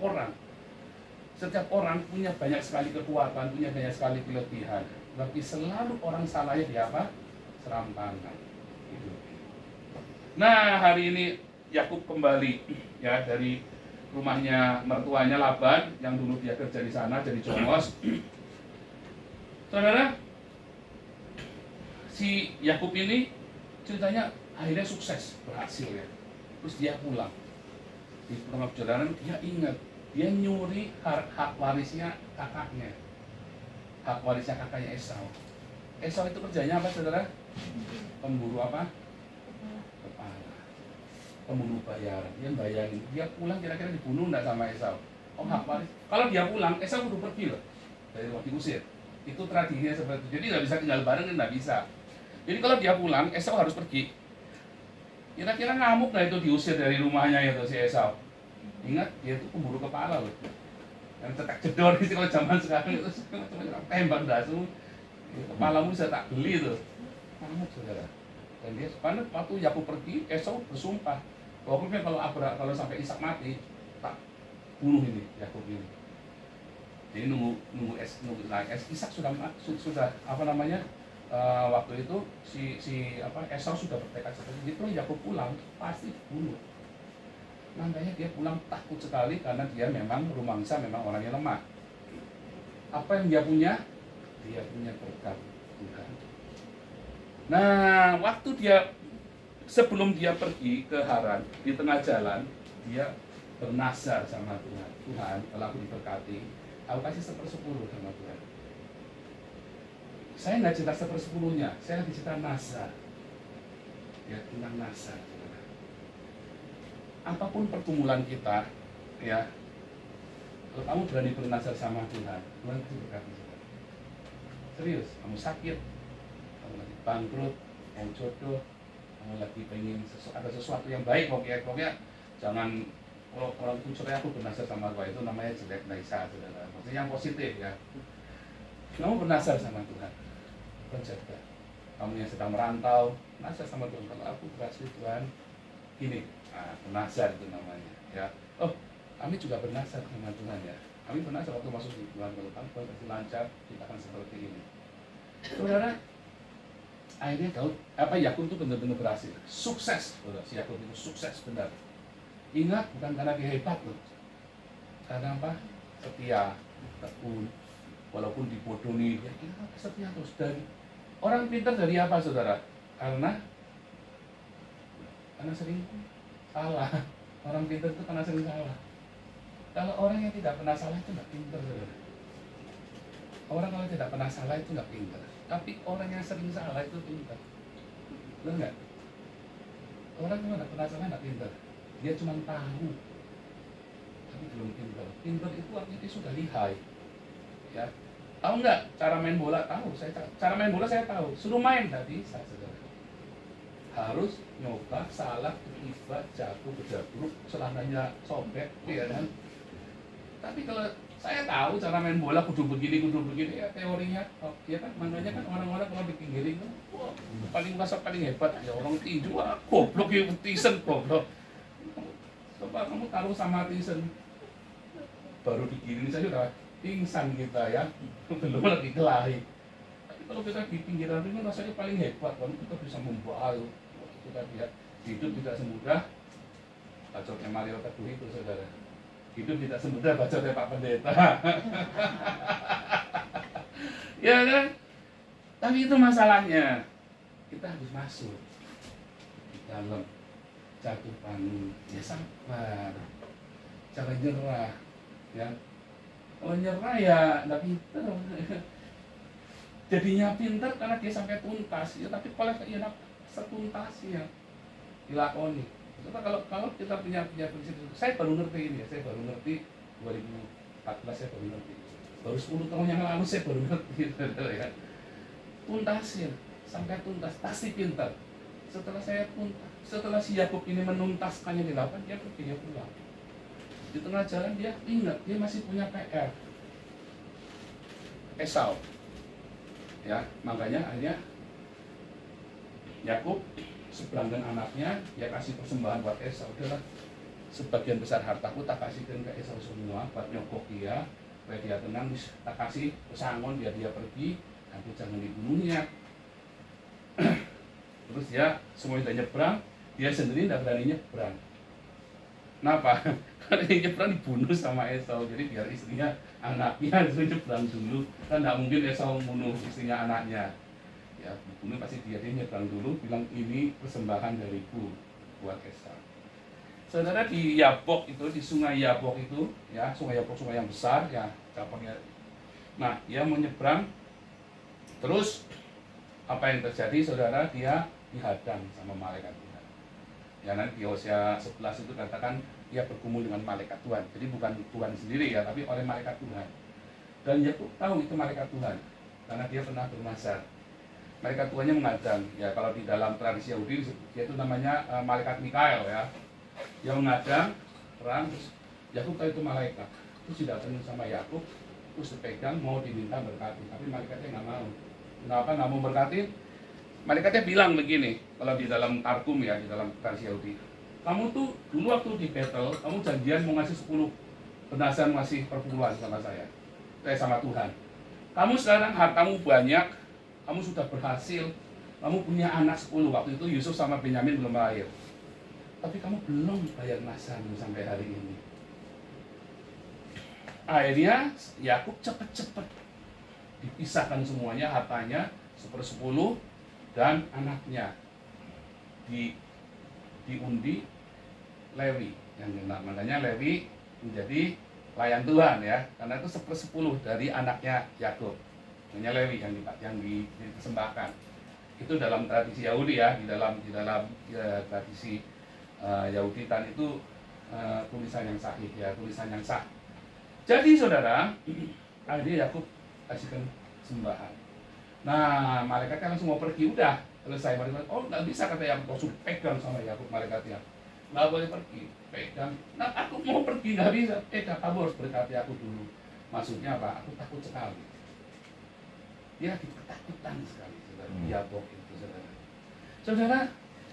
orang punya banyak sekali kekuatan, punya banyak sekali kelebihan. Tapi selalu orang salahnya di apa? Serampangan. Gitu. Nah, hari ini Yakub kembali ya dari rumahnya mertuanya Laban yang dulu dia kerja di sana jadi jongos. Saudara, si Yakub ini ceritanya akhirnya sukses, berhasil ya. Terus dia pulang. Di pulang perjalanan dia ingat, dia nyuri hak warisnya kakaknya. Hak warisnya kakaknya Esau. Esau itu kerjanya apa saudara? Pemburu apa? Kepala. Pembunuh bayaran. Dia bayangin, dia pulang kira-kira dibunuh enggak sama Esau? Oh hak waris. Kalau dia pulang, Esau udah pergi loh. Dari rumah diusir. Itu tradisinya seperti itu. Jadi nggak bisa tinggal bareng, nggak bisa. Jadi kalau dia pulang, Esau harus pergi. Kira-kira ngamuk nggak itu diusir dari rumahnya itu si Esau? Ingat, dia itu pemburu kepala loh. Yang cetak jedor gitu kalau zaman sekarang itu tembak dasu. Kepalamu bisa tak beli tuh. Ngamuk saudara. Dan dia karena waktu Yakub pergi, Esau bersumpah. Pokoknya kalau sampai Ishak mati, tak bunuh ini Yakub ini. Jadi nunggu Ishak sudah apa namanya? Waktu itu si Esau sudah bertekad seperti itu, Yakub pulang pasti bunuh. Makanya dia pulang takut sekali karena dia memang rumangsa, memang orangnya lemah. Apa yang dia punya? Dia punya berkat Tuhan. Nah, waktu sebelum dia pergi ke Haran, di tengah jalan dia bernazar sama Tuhan. Tuhan, kalau aku diberkati, aku kasih 1/10 sama Tuhan. Saya nggak cerita 1/10-nya, saya lagi cerita nazar. Ya, tentang nazar. Apapun pergumulan kita, ya, kalau kamu berani bernazar sama Tuhan, Tuhan pasti berkati. Serius, kamu sakit, kamu lagi bangkrut, mau jodoh, kamu lagi pengen ada sesuatu yang baik, pokoknya jangan kalau orang pun cerai aku bernazar sama Tuhan itu namanya jelek naisa, saudara. Maksudnya yang positif ya. Kamu bernazar sama Tuhan. Penjaga, kamu yang sedang merantau, nazar sama Tuhan. Kalau aku berhasil Tuhan, gini, bernazar itu namanya. Ya, oh, kami juga bernazar sama Tuhan ya. Kami bernazar waktu masuk di Tuhan, kalau kamu kasih lancar, kita akan seperti ini. Saudara, akhirnya Yakub itu benar-benar berhasil, sukses. Si Yakub itu sukses benar. Ingat, bukan karena dia hebat loh, karena apa? Setia, tekun. Walaupun dibodohi, ya kita setia terus. Dan orang pintar dari apa saudara? Karena sering salah. Orang pintar itu karena sering salah. Kalau orang yang tidak pernah salah itu nggak pintar saudara. Orang kalau tidak pernah salah itu nggak pintar. Tapi orang yang sering salah itu pintar. Benar nggak? Orang yang nggak pernah salah nggak pintar. Dia cuma tahu, tapi belum pintar. Pintar itu artinya dia sudah lihai. Ya, tahu nggak cara main bola? Tahu, cara main bola saya tahu. Suruh main tadi saya saudara. Harus nyoba, salah, tiba, jatuh, berjabruk, celananya sobek, ya kan? Tapi kalau saya tahu cara main bola kudu begini ya teorinya, ya kan? Makanya kan orang-orang kalau di pinggir itu, wah, paling masa paling hebat ya orang tinju, wah, goblok ya Tyson goblok. Coba kamu taruh sama Tyson, baru dikirim saja udah pingsan kita ya, belum lagi kelahi. Tapi kalau kita di pinggiran ini rasanya paling hebat, kan kita bisa membawa. Kita lihat hidup tidak semudah bacotnya Mario Teguh itu saudara. Hidup tidak semudah bacotnya Pak Pendeta. Ya kan? Tapi itu masalahnya. Kita harus masuk di dalam, jatuh bangun, ya sabar, jangan nyerah, ya. Kalau nyerah ya nggak pinter. Jadinya pinter karena dia sampai tuntas, ya. Tapi kalau ya setuntas ya dilakoni. Kalau kita punya prinsip, saya baru ngerti ini ya, saya baru ngerti 2014 saya baru ngerti. Baru 10 tahun yang lalu saya baru ngerti, ya. Tuntasin sampai tuntas, pasti pintar. Setelah si Yakub ini menuntaskannya di lapan, dia pergi, dia pulang. Di tengah jalan dia ingat dia masih punya PR. Esau. Ya, makanya akhirnya Yakub seberangkan anaknya, dia kasih persembahan buat Esau. Udahlah, sebagian besar hartaku tak kasihkan ke Esau semua, buat nyokok dia, supaya dia tenang, tak kasih pesangon biar dia pergi, nanti jangan dibunuhnya. Terus dia semuanya udah nyebrang, dia sendiri tidak berani nyebrang. Kenapa? Karena yang nyebrang dibunuh sama Esau, jadi biar istrinya, anaknya itu nyebrang dulu. Kan nggak mungkin Esau membunuh istrinya, anaknya. Ya, dibunuh pasti dia nyebrang dulu, bilang ini persembahan dariku buat Esau. Saudara, di Yabok itu, di sungai Yabok itu, ya sungai Yabok, sungai yang besar, ya cabangnya. Nah, dia mau nyebrang, terus apa yang terjadi, saudara? Dia dihadang sama malaikat Tuhan. Ya, nanti di Hosea 11 itu katakan dia bergumul dengan malaikat Tuhan. Jadi bukan Tuhan sendiri ya, tapi oleh malaikat Tuhan. Dan Yakub tahu itu malaikat Tuhan, karena dia pernah bermasar. Malaikat Tuhannya mengadang. Ya, kalau di dalam tradisi Yahudi dia itu namanya malaikat Mikael ya. Dia mengadang perang, terus Yakub tahu itu malaikat. Terus didatangin sama Yakub, terus dipegang mau diminta berkati, tapi malaikatnya nggak mau. Kenapa nggak mau berkati? Malaikatnya bilang begini, kalau di dalam Targum ya, di dalam tradisi Yahudi, kamu tuh dulu waktu di battle, kamu janjian mau ngasih 10 penasan, ngasih perpuluhan sama saya sama Tuhan. Kamu sekarang hartamu banyak, kamu sudah berhasil, kamu punya anak 10, waktu itu Yusuf sama Benyamin belum lahir. Tapi kamu belum bayar nasanmu sampai hari ini. Akhirnya Yakub cepet-cepet dipisahkan semuanya, hartanya 1/10 dan anaknya diundi Lewi, yang namanya Lewi menjadi pelayan Tuhan ya, karena itu 1/10 dari anaknya Yakub, namanya Lewi yang dipersembahkan. Itu dalam tradisi Yahudi ya, di dalam ya, tradisi Yahudi, dan itu tulisan yang sahih ya, tulisan yang sah. Jadi saudara, akhirnya Yakub kasihkan sembahan. Nah, malaikatnya langsung mau pergi, udah selesai. Malaikat, oh nggak bisa, kata Yakub, langsung pegang sama Yakub malaikatnya, nggak boleh pergi, pegang. Nah, aku mau pergi, nggak bisa, pegang, kamu harus berkati aku dulu. Maksudnya apa? Aku takut sekali. Dia ketakutan sekali, saudara. Yabok itu, saudara. Saudara,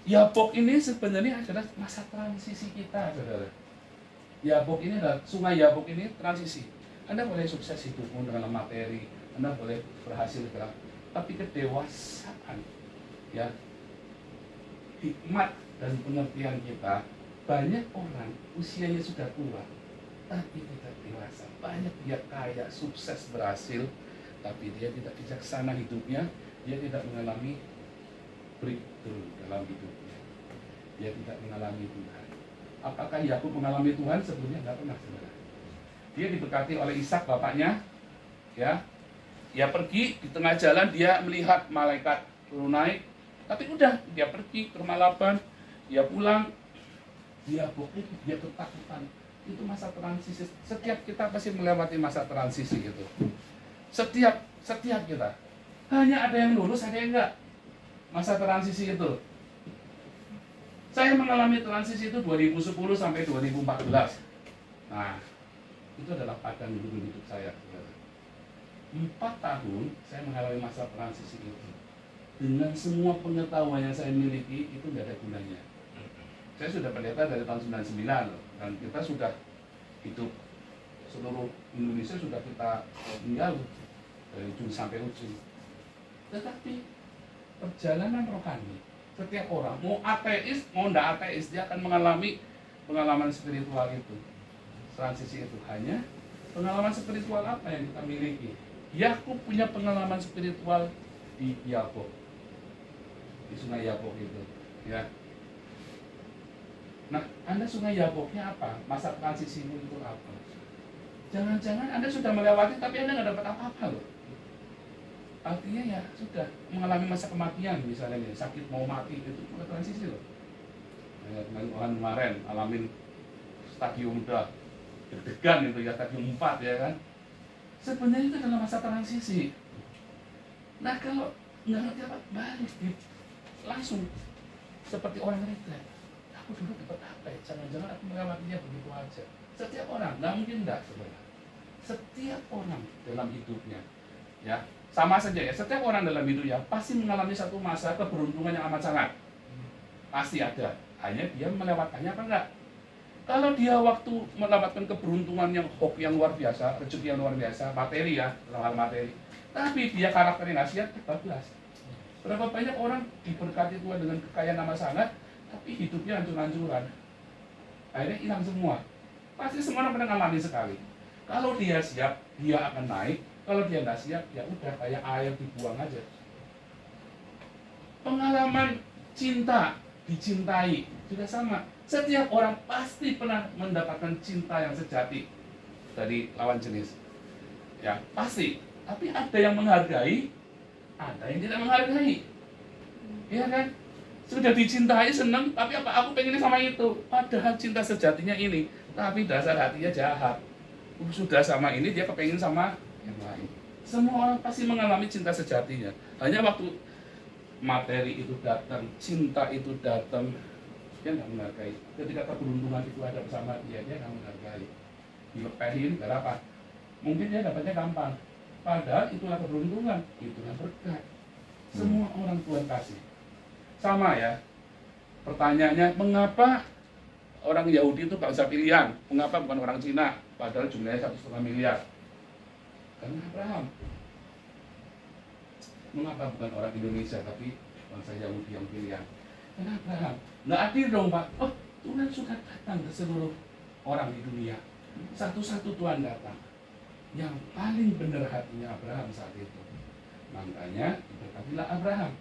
Yabok ini sebenarnya adalah masa transisi kita, saudara. Yabok ini adalah, sungai Yabok ini transisi. Anda boleh sukses hidupmu dengan materi, Anda boleh berhasil dalam, tapi kedewasaan, ya, hikmat dan pengertian kita. Banyak orang usianya sudah tua, tapi tidak dewasa. Banyak dia kaya, sukses, berhasil, tapi dia tidak bijaksana hidupnya, dia tidak mengalami breakthrough dalam hidupnya. Dia tidak mengalami Tuhan. Apakah Yakub mengalami Tuhan? Sebelumnya nggak pernah, saudara. Dia diberkati oleh Ishak bapaknya, ya. Dia pergi di tengah jalan, dia melihat malaikat turun naik, tapi udah dia pergi ke rumah Laban, dia pulang, dia bokeh, dia ketakutan. Itu masa transisi. Setiap kita pasti melewati masa transisi itu. Setiap kita. Hanya ada yang lulus, ada yang enggak. Masa transisi itu. Saya mengalami transisi itu 2010 sampai 2014. Nah, itu adalah padang hidup saya. 4 tahun saya mengalami masa transisi itu. Dengan semua pengetahuan yang saya miliki, itu tidak ada gunanya. Saya sudah pendeta dari tahun 99 loh, dan kita sudah hidup seluruh Indonesia, sudah kita tinggal dari ujung sampai ujung. Tetapi perjalanan rohani, setiap orang, mau ateis, mau tidak ateis, dia akan mengalami pengalaman spiritual itu. Transisi itu hanya pengalaman spiritual apa yang kita miliki. Yakub punya pengalaman spiritual di Yabok, di sungai Yabok itu, ya. Nah, Anda sungai Yaboknya apa? Masa transisimu itu apa? Jangan-jangan Anda sudah melewati, tapi Anda nggak dapat apa-apa loh. Artinya ya sudah mengalami masa kematian, misalnya nih, sakit mau mati, itu juga transisi loh. Ya, kemarin alamin stadium udah deg-degan itu ya, stadium 4 ya kan. Sebenarnya itu adalah masa transisi. Nah, kalau nggak ngerti apa, balik langsung seperti orang retret. Aku dulu dapat apa ya? Jangan-jangan aku melewatinya begitu aja. Setiap orang, nggak mungkin enggak sebenarnya. Setiap orang dalam hidupnya, ya sama saja ya. Setiap orang dalam hidupnya pasti mengalami satu masa keberuntungan yang amat sangat. Pasti ada. Hanya dia melewatkannya apa enggak? Kalau dia waktu mendapatkan keberuntungan yang hoki yang luar biasa, rezeki yang luar biasa, materi ya, dalam hal materi. Tapi dia karakternya nggak siap, bablas. Berapa banyak orang diberkati Tuhan dengan kekayaan amat sangat, tapi hidupnya hancur-hancuran. akhirnya hilang semua. Pasti semua orang pernah ngalami sekali. Kalau dia siap, dia akan naik. Kalau dia nggak siap, ya udah kayak air dibuang aja. Pengalaman cinta, dicintai juga sama. Setiap orang pasti pernah mendapatkan cinta yang sejati dari lawan jenis. Ya, pasti. Tapi ada yang menghargai, ada yang tidak menghargai. Iya kan? Sudah dicintai, seneng, tapi apa? Aku pengen sama itu. Padahal cinta sejatinya ini, tapi dasar hatinya jahat. Sudah sama ini, dia kepengen sama yang lain. Semua orang pasti mengalami cinta sejatinya. Hanya waktu materi itu datang, cinta itu datang, dia nggak menghargai. Ketika keberuntungan itu ada bersama dia nggak menghargai. Dilepehin, karena apa? Mungkin dia dapatnya gampang. Padahal itulah keberuntungan, itulah berkat. Semua orang Tuhan kasih. Sama ya. Pertanyaannya, mengapa orang Yahudi itu bangsa pilihan? Mengapa bukan orang Cina? Padahal jumlahnya 1,5 miliar. Karena Abraham. Mengapa bukan orang Indonesia tapi bangsa Yahudi yang pilihan? Karena Abraham. Nggak adil dong Pak. Oh, Tuhan suka datang ke seluruh orang di dunia. Satu-satu Tuhan datang. Yang paling benar hatinya Abraham saat itu. Makanya diberkatilah Abraham.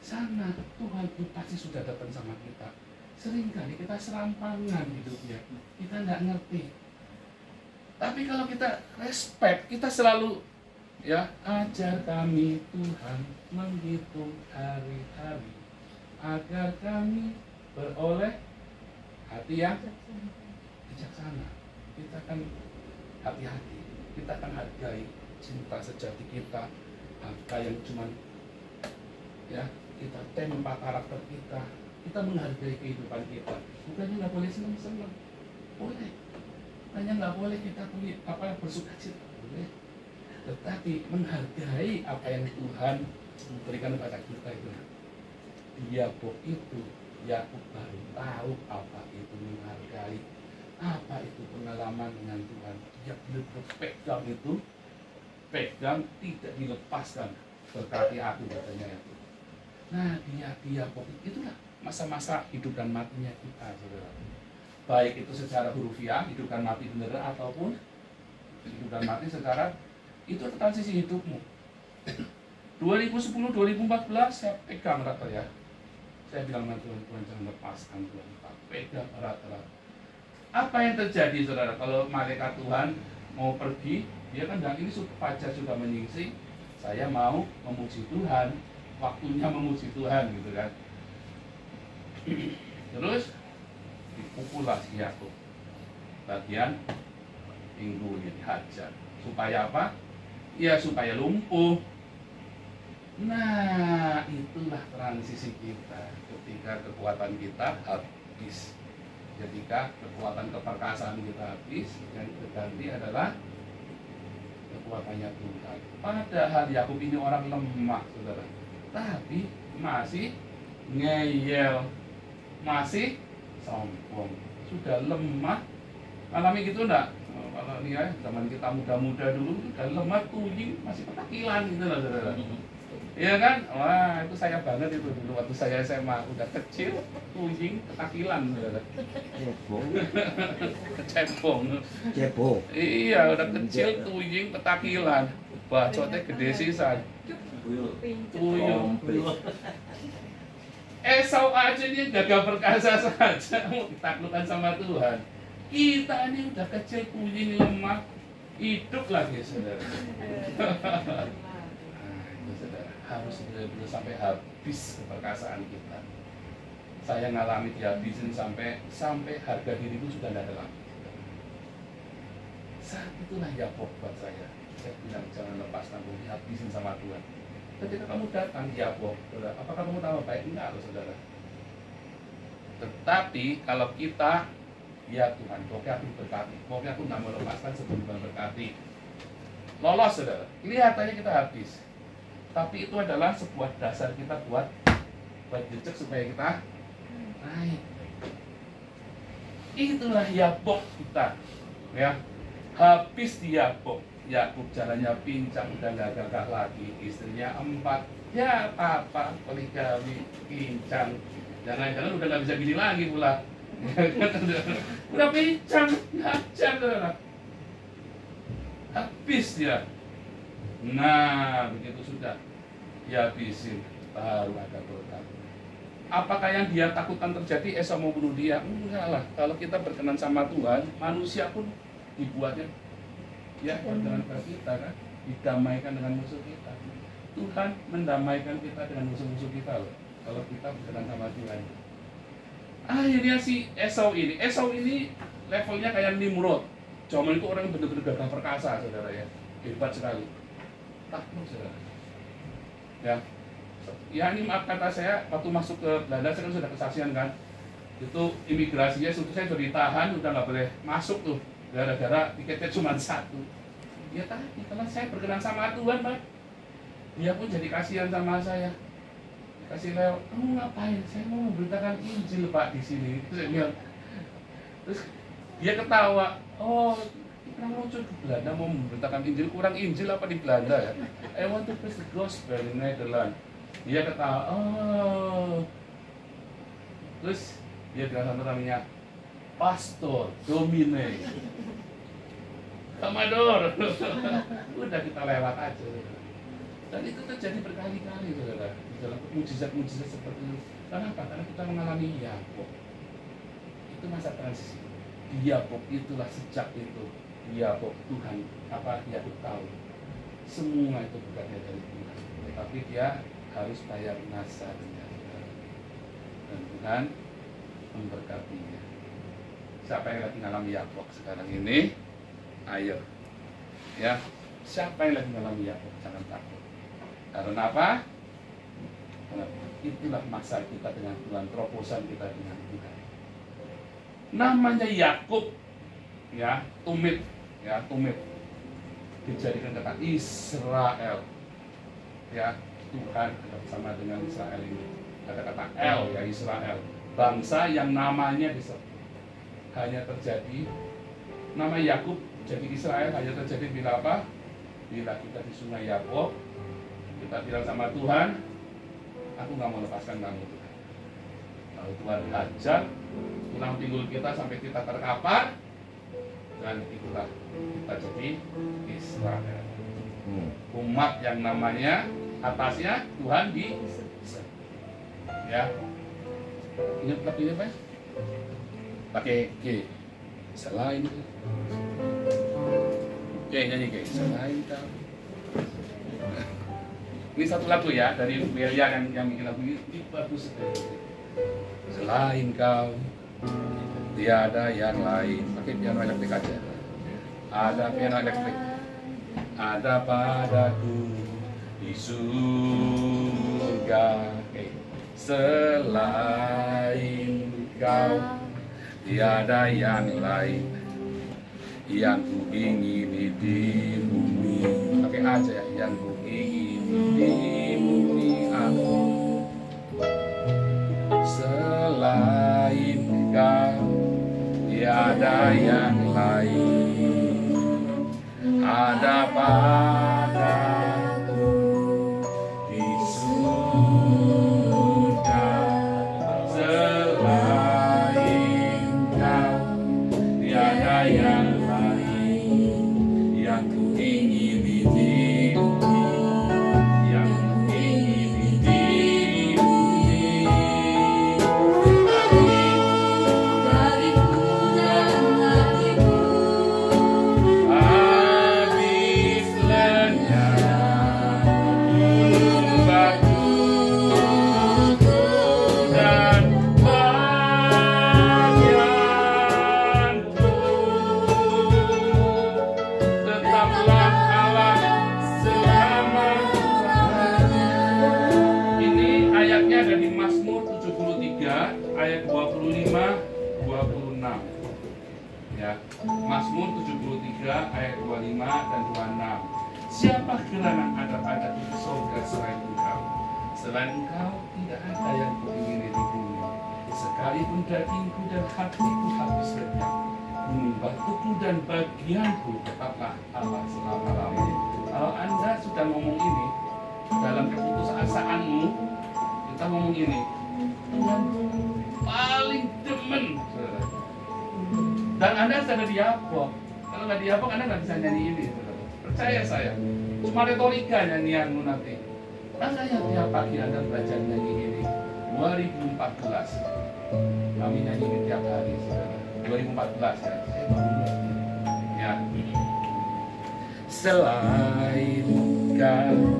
Sana Tuhan itu pasti sudah datang sama kita. Seringkali kita serampangan hidupnya. Kita nggak ngerti. Tapi kalau kita respect, kita selalu ya, ajar kami Tuhan menghitung hari-hari agar kami beroleh hati yang bijaksana. Kita akan hati-hati, kita akan hargai cinta sejati kita, apa yang cuman ya kita tempa karakter kita menghargai kehidupan kita. Bukannya nggak boleh senang-senang, boleh. Bukannya nggak boleh kita bersuka cita, boleh. Tetapi menghargai apa yang Tuhan berikan kepada kita itu. Yakub itu, Yakub baru tahu apa itu menghargai, apa itu pengalaman dengan Tuhan. Dia benar-benar pegang itu, pegang tidak dilepaskan. Berkati aku katanya itu. Nah dia Yakub itulah masa-masa hidup dan matinya kita, saudara. Baik itu secara hurufiah, hidup dan mati beneran, ataupun hidup dan mati secara itu transisi hidupmu. 2010-2014 saya pegang rata ya. Saya bilang sama Tuhan jangan lepaskan Tuhan, pegang erat-erat. Apa yang terjadi saudara kalau malaikat Tuhan mau pergi, dia kan bilang ini fajar sudah menyingsing, saya mau memuji Tuhan, waktunya memuji Tuhan gitu kan. Terus dipukullah si Yakub, bagian pinggulnya dihajar. Supaya apa? Ya supaya lumpuh. Nah itulah transisi kita. Ketika kekuatan kita habis, ketika kekuatan keperkasaan kita habis, yang terganti adalah kekuatannya Tuhan. Padahal Yakub ini orang lemah saudara, tapi masih ngeyel, masih sombong. Sudah lemah, alami gitu enggak? Kalau ini ya, zaman kita muda-muda dulu sudah lemah, tuying, masih petakilan gitu loh saudara. Iya kan? Wah itu saya banget itu dulu waktu saya SMA, udah kecil, tuying, petakilan saudara. Cebong. Cebong. Iya udah kecil, tuying, petakilan. Bacotnya gede sisan. Tuyul. Esau aja ini gagah perkasa saja mau ditaklukkan sama Tuhan. Kita ini udah kecil, kunying, lemah, hidup lagi saudara. Nah, itu saudara harus benar-benar sampai habis keperkasaan kita. Saya ngalami dihabisin sampai harga diriku sudah tidak ada lagi. Saat itulah Yakub buat saya. Saya bilang jangan lepas tanggung, dihabisin sama Tuhan. Ketika kamu datang Yakub, apakah kamu tambah baik? Enggak loh saudara. Tetapi kalau kita, ya Tuhan, pokoknya aku berkati, pokoknya aku nggak mau lepaskan sebelum Tuhan berkati. Lolos saudara, kelihatannya kita habis. Tapi itu adalah sebuah dasar kita buat jejak supaya kita naik. Itulah Yakub kita, ya. Habis di Yakub jalannya pincang, udah nggak gagah lagi, istrinya 4, ya apa poligami, pincang, jangan-jangan udah nggak bisa gini lagi pula. Udah pincang, ngajar saudara. Habis dia. Nah, begitu sudah dihabisin, baru ada berkat. Apakah yang dia takutkan terjadi Esau mau bunuh dia? Enggak lah. Kalau kita berkenan sama Tuhan, manusia pun dibuatnya ya berkenan kepada kita kan, didamaikan dengan musuh kita. Tuhan mendamaikan kita dengan musuh-musuh kita loh. Kalau kita berkenan sama Tuhan. Akhirnya si Esau ini levelnya kayak Nimrod. Zaman itu orang benar-benar gagah perkasa, saudara ya, hebat sekali. Takut saudara. Ya ini maaf kata saya, waktu masuk ke Belanda saya kan sudah kesaksian kan. Itu imigrasinya saya sudah ditahan, udah nggak boleh masuk tuh, gara-gara tiketnya cuma 1. Ya tadi, kalau saya berkenan sama Tuhan, Pak, dia pun jadi kasihan sama saya. Kasih lewat, kamu ngapain? Saya mau memberitakan Injil Pak di sini. Terus saya bilang, terus dia ketawa. Oh, kurang lucu di Belanda mau memberitakan Injil, kurang Injil apa di Belanda ya? I want to preach the gospel in Netherlands. Dia ketawa, oh. Terus dia bilang sama namanya Pastor Domine. Amador. Udah kita lewat aja. Dan itu terjadi berkali-kali saudara. Dalam mujizat-mujizat seperti itu. Kenapa? Karena kita mengalami Yakub. Itu masa transisi. Yakub itulah sejak itu. Yakub Tuhan Yakub tahu. Semua itu bukannya dari Tuhan. Tetapi dia harus bayar nasabnya. Dan Tuhan memberkatinya. Siapa yang lagi mengalami Yakub sekarang ini? Ayo. Ya. Siapa yang lagi mengalami Yakub? Jangan takut. Karena apa? Itulah masa kita dengan Tuhan, terobosan kita dengan Tuhan. Namanya Yakub, ya, tumit, dijadikan kata Israel, ya, Tuhan bersama dengan Israel ini. Ada kata El, ya Israel, bangsa yang namanya disebut. Hanya terjadi nama Yakub jadi Israel hanya terjadi bila apa? Bila kita di sungai Yakub, kita bilang sama Tuhan, aku nggak mau lepaskan kamu Tuhan. Kalau Tuhan hajar tulang pinggul kita sampai kita terkapar, dan itulah kita jadi Israel. Umat yang namanya atasnya Tuhan di ya. Ingat lagunya apa? Pakai G. Selain Oke, nyanyi G. Selain kau. Ini satu lagu ya dari William yang bikin lagu ini bagus sekali. Selain kau tiada yang lain. Pakai piano elektrik aja. Ada piano elektrik. Ada padaku di surga. Oke. Selain kau tiada yang lain yang ku ingini di bumi. Pakai aja ya, yang ku ingini di bumi aku. Selain kau tiada yang lain. Ada padaku di surga. Selain kau tiada yang Mazmur 73 ayat 25 dan 26. Siapa gerangan ada pada di surga selain Engkau? Selain Engkau tidak ada yang kuingini di bumi. Sekalipun dagingku dan hatiku habis lenyap, gunung batuku dan bagianku tetaplah Allah selama-lamanya. Kalau Anda sudah ngomong ini dalam keputusasaanmu, kita ngomong ini, Tuhan paling demen Anda harus ada di Yapok. Kalau nggak di Yapok, Anda nggak bisa nyanyi ini. Percaya saya. Cuma retorika nyanyianmu nanti. Masa ya tiap pagi Anda belajar nyanyi ini. 2014. Kami nyanyi ini tiap hari, saudara. 2014 ya. Saya baru ngerti. Ya. Selain Kau,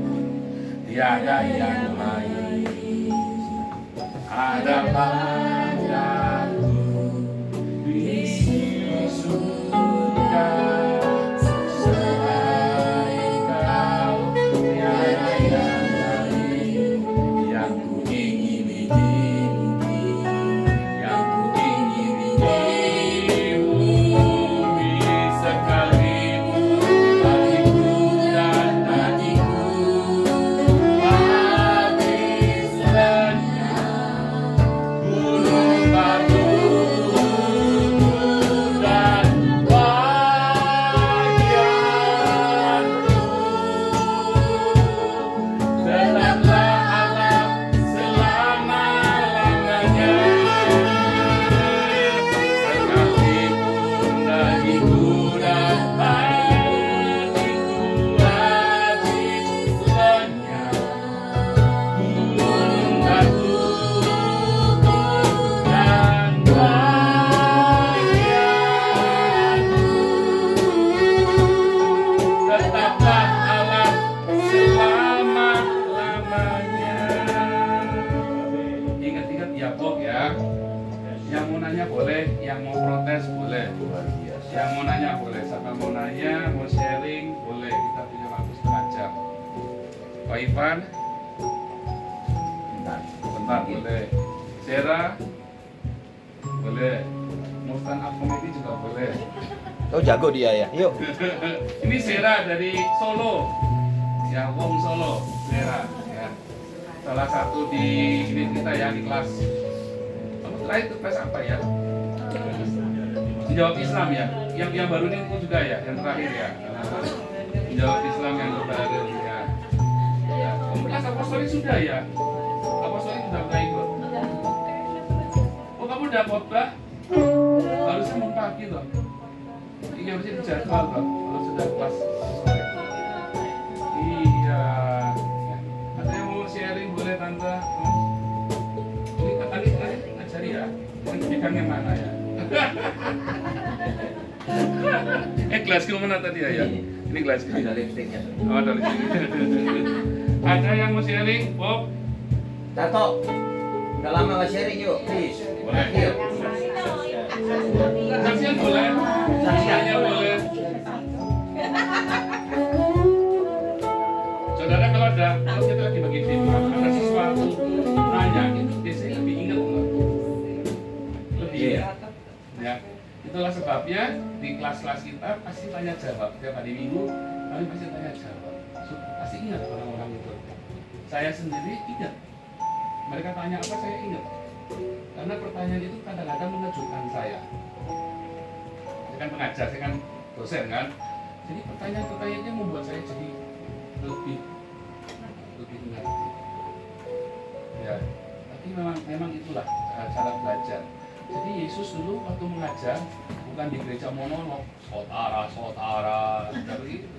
tiada yang lain. Ada padaku di surga. Selain Kau, tiada yang lain. Yang ku ingini di yang ku ingini di bumi sekalipun bagiku dan bagiku habis lenyap gunung batu dan bagianku tetaplah Allah selama-lamanya sekalipun bagiku dan bagiku habis lenyap gunung batu dan bagianku tetaplah Allah selama-lamanya. Ingat-ingat ya Bob ya. Yang mau nanya boleh, yang mau protes boleh. Luar biasa. Yang mau nanya boleh, siapa mau nanya, mau sharing boleh. Kita punya waktu setengah jam. Pak Ivan, bentar boleh. Sarah, boleh. Mau stand up comedy juga boleh. Oh jago dia ya. Yuk. Ini Sarah dari Solo, ya Wong Solo, Sarah. Ya. Salah satu di ini kita ya di kelas. Kamu terakhir itu kelas apa ya? Menjawab Islam ya. Yang baru ini juga ya, yang terakhir ya. Menjawab Islam yang terbaru ya. Ya. Kamu kelas apostolik sudah ya? Apostolik sudah pernah ikut. Oh kamu udah khotbah? Harusnya mau pagi loh. Ini harusnya dijadwal loh. Kalau sudah kelas apostolik. Iya. Ada yang mau sharing boleh tante? Ini tadi ngajari ya. Yang pegang yang mana ya? Kelasku mana tadi ya? Ini kelasku. Ada lipstiknya. Oh, ada lipstik. Ada yang mau sharing, Bob? Tato. Udah lama nggak sharing yuk, please. Boleh. Yuk. Saksian boleh. Saksiannya boleh. Saudara kalau kita lagi bagi firman, ada sesuatu nanya itu biasanya lebih ingat loh. Lebih ingat. Ya, itulah sebabnya di kelas-kelas kita pasti tanya jawab. Tiap hari Minggu kami pasti tanya jawab. Pasti ingat orang-orang itu. Saya sendiri ingat. Mereka tanya apa saya ingat. Karena pertanyaan itu kadang-kadang mengejutkan saya. Saya kan pengajar, saya kan dosen kan. Jadi pertanyaan-pertanyaannya membuat saya jadi lebih mengerti. Ya, tapi memang itulah cara belajar. Jadi Yesus dulu waktu mengajar bukan di gereja monolog, saudara, seperti itu.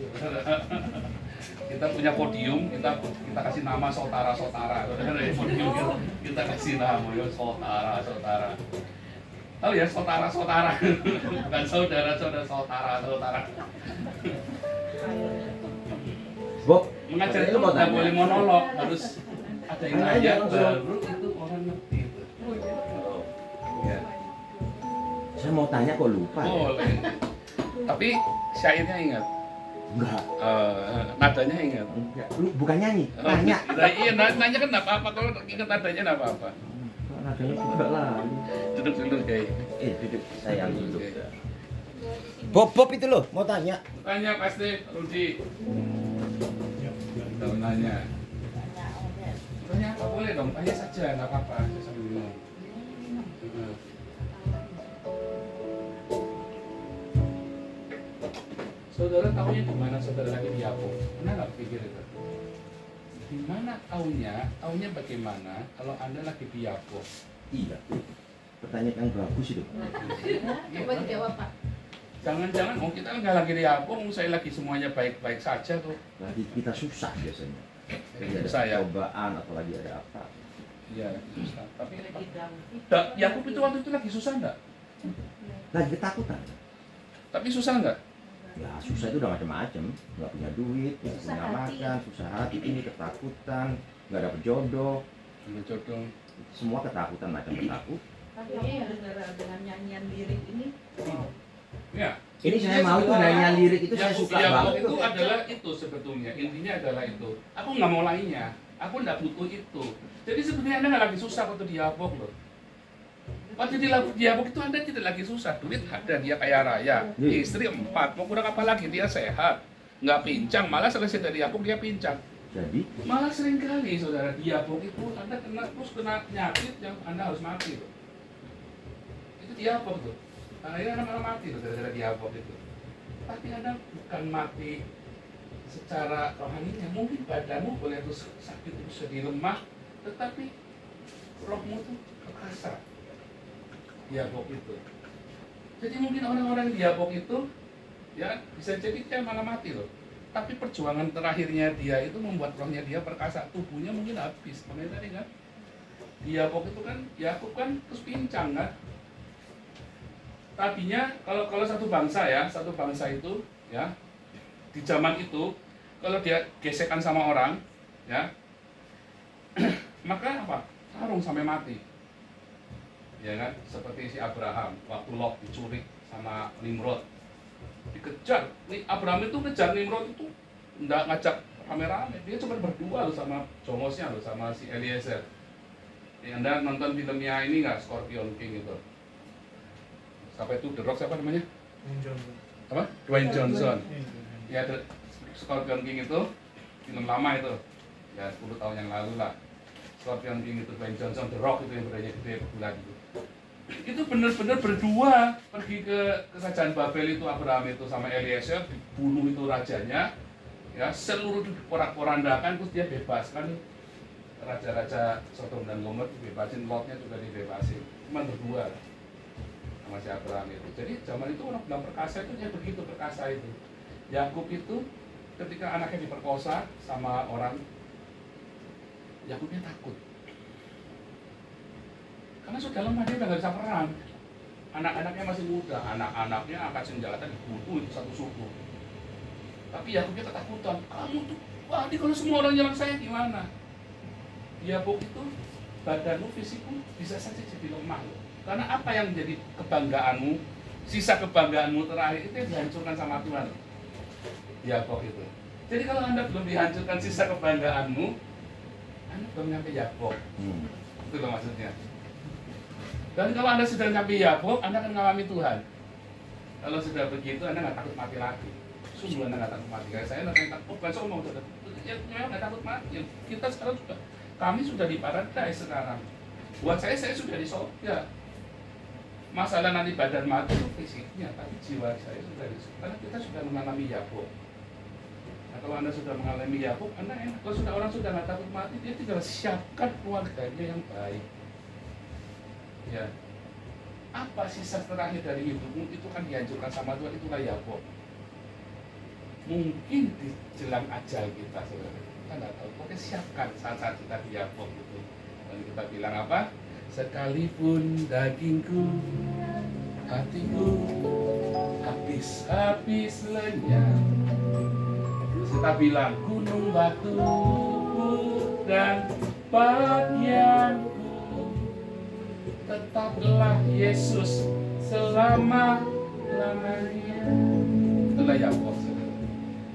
Kita punya podium, kita kasih nama saudara. Podium kita kasih nama ya saudara. Tahu ya saudara, bukan saudara. Bob, Mengajar itu nggak boleh monolog, harus ada yang nanya baru itu orang ngerti. Ya. saya mau tanya kok lupa. Boleh. Tapi syairnya ingat. Enggak. Nadanya ingat. Enggak. Lu bukan nyanyi, tanya. Iya, nanya kan enggak apa-apa, kalau ingat nadanya enggak apa-apa. Nadanya juga lah. Duduk dulu, Guys. Duduk. Saya duduk. Bob itu loh, mau tanya. Tanya pasti, Rudi. Tahu nanya. Tanya apa boleh dong, tanya saja, enggak apa-apa. Saya sambil bingung. Saudara tahunya di mana saudara lagi di Yapo? Pernah nggak pikir itu? Di mana tahunya? Tahunya bagaimana kalau Anda lagi di Yapo? Iya. Pertanyaan yang bagus itu. Coba dijawab Pak. Jangan-jangan, oh kita nggak lagi diapung, saya lagi semuanya baik-baik saja tuh. Lagi kita susah biasanya. Jadi ada Susah ya? cobaan atau lagi ada apa. Iya, susah. Tapi Yakub itu waktu itu lagi susah nggak? Lagi ketakutan. Tapi susah nggak? Ya susah itu udah macam-macam. Nggak punya duit, nggak Susah punya hati. makan, susah hati, ini ketakutan, nggak dapet jodoh. Nggak jodoh. Semua ketakutan, macam ketakutan. Tapi aku dengar dengan nyanyian lirik ini, Ya. Ini saya mau tuh nyanyian lirik itu saya suka Yakub banget. itu adalah itu sebetulnya, intinya adalah itu. Aku nggak mau lainnya, aku nggak butuh itu. Jadi sebenarnya Anda nggak lagi susah waktu di Yakub loh. Waktu di Yakub itu Anda tidak lagi susah, duit ada, dia kaya raya, istri 4, mau kurang apa lagi, dia sehat, nggak pincang, malah selesai dari Yakub dia pincang. Jadi Malah seringkali saudara di Yakub itu Anda kena penyakit yang Anda harus mati loh. Itu di Yakub tuh. Akhirnya Anda malah mati loh gara-gara di Yakub itu. Tapi Anda bukan mati secara rohaninya, mungkin badanmu boleh terus sakit, terus jadi lemah, tetapi rohmu tuh perkasa. Di Yakub itu. Jadi mungkin orang-orang di Yakub itu ya bisa jadi dia malah mati loh. Tapi perjuangan terakhirnya dia itu membuat rohnya dia perkasa, tubuhnya mungkin habis. Makanya tadi kan di Yakub itu kan Yakub kan terus pincang kan. Tadinya kalau satu bangsa itu ya di zaman itu kalau dia gesekan sama orang ya maka apa? Tarung sampai mati. Ya kan? Seperti si Abraham waktu Lot diculik sama Nimrod. Dikejar. Nih Abraham itu kejar Nimrod itu enggak ngajak rame-rame. Dia cuma berdua loh sama jongosnya loh sama si Eliezer. Anda nonton filmnya ini nggak, Scorpion King itu? Siapa itu? The Rock siapa namanya? Apa? Dwayne Johnson. Ya, Scorpion King itu film lama itu. Ya 10 tahun yang lalu lah. Scorpion King itu Dwayne Johnson, The Rock itu yang badannya gede bulat itu. Itu benar-benar berdua pergi ke kerajaan Babel itu, Abraham itu sama Eliezer, dibunuh itu rajanya. Ya, seluruh diporak-porandakan terus dia bebaskan raja-raja Sodom dan Gomor, dibebasin, Lotnya juga dibebasin. Cuma berdua sama si Abraham itu. Jadi zaman itu orang bilang perkasa itu dia begitu perkasa itu. Yakub itu ketika anaknya diperkosa sama orang, Yakubnya takut. Karena sudah lemah, dia udah gak bisa perang. Anak-anaknya masih muda, anak-anaknya angkat senjata dibunuh itu satu suku. Tapi Yakubnya ketakutan. Kamu tuh, wah ini kalau semua orang nyerang saya gimana? Yakub itu badanmu, fisikmu bisa saja jadi lemah loh. Karena apa yang menjadi kebanggaanmu, sisa kebanggaanmu terakhir itu yang dihancurkan sama Tuhan. Yakub itu. Jadi kalau Anda belum dihancurkan sisa kebanggaanmu, Anda belum nyampe Yakub. Itu loh maksudnya. Dan kalau Anda sudah nyampe Yakub, Anda akan mengalami Tuhan. Kalau sudah begitu, Anda nggak takut mati lagi. Sungguh Anda nggak takut mati. Kayak saya nggak takut, bukan sombong. Ya, memang nggak takut mati. Kita sekarang sudah, kami sudah di paradise sekarang. Buat saya sudah di surga. Masalah nanti badan mati itu fisiknya, tapi jiwa saya sudah di surga. Karena kita sudah mengalami Yakub. Nah, kalau Anda sudah mengalami Yakub, Anda enak. Kalau sudah orang sudah nggak takut mati, dia tinggal siapkan keluarganya yang baik. Ya, apa sisa terakhir dari hidupmu itu kan dihancurkan sama Tuhan, itulah Yakub. Mungkin di jelang ajal kita, saudara, kita nggak tahu. Pokoknya siapkan saat-saat kita di Yakub itu. Dan kita bilang apa? Sekalipun dagingku, hatiku habis lenyap. Terus kita bilang gunung batu dan bagianku, tetaplah Yesus selama-lamanya. Itulah Yakub.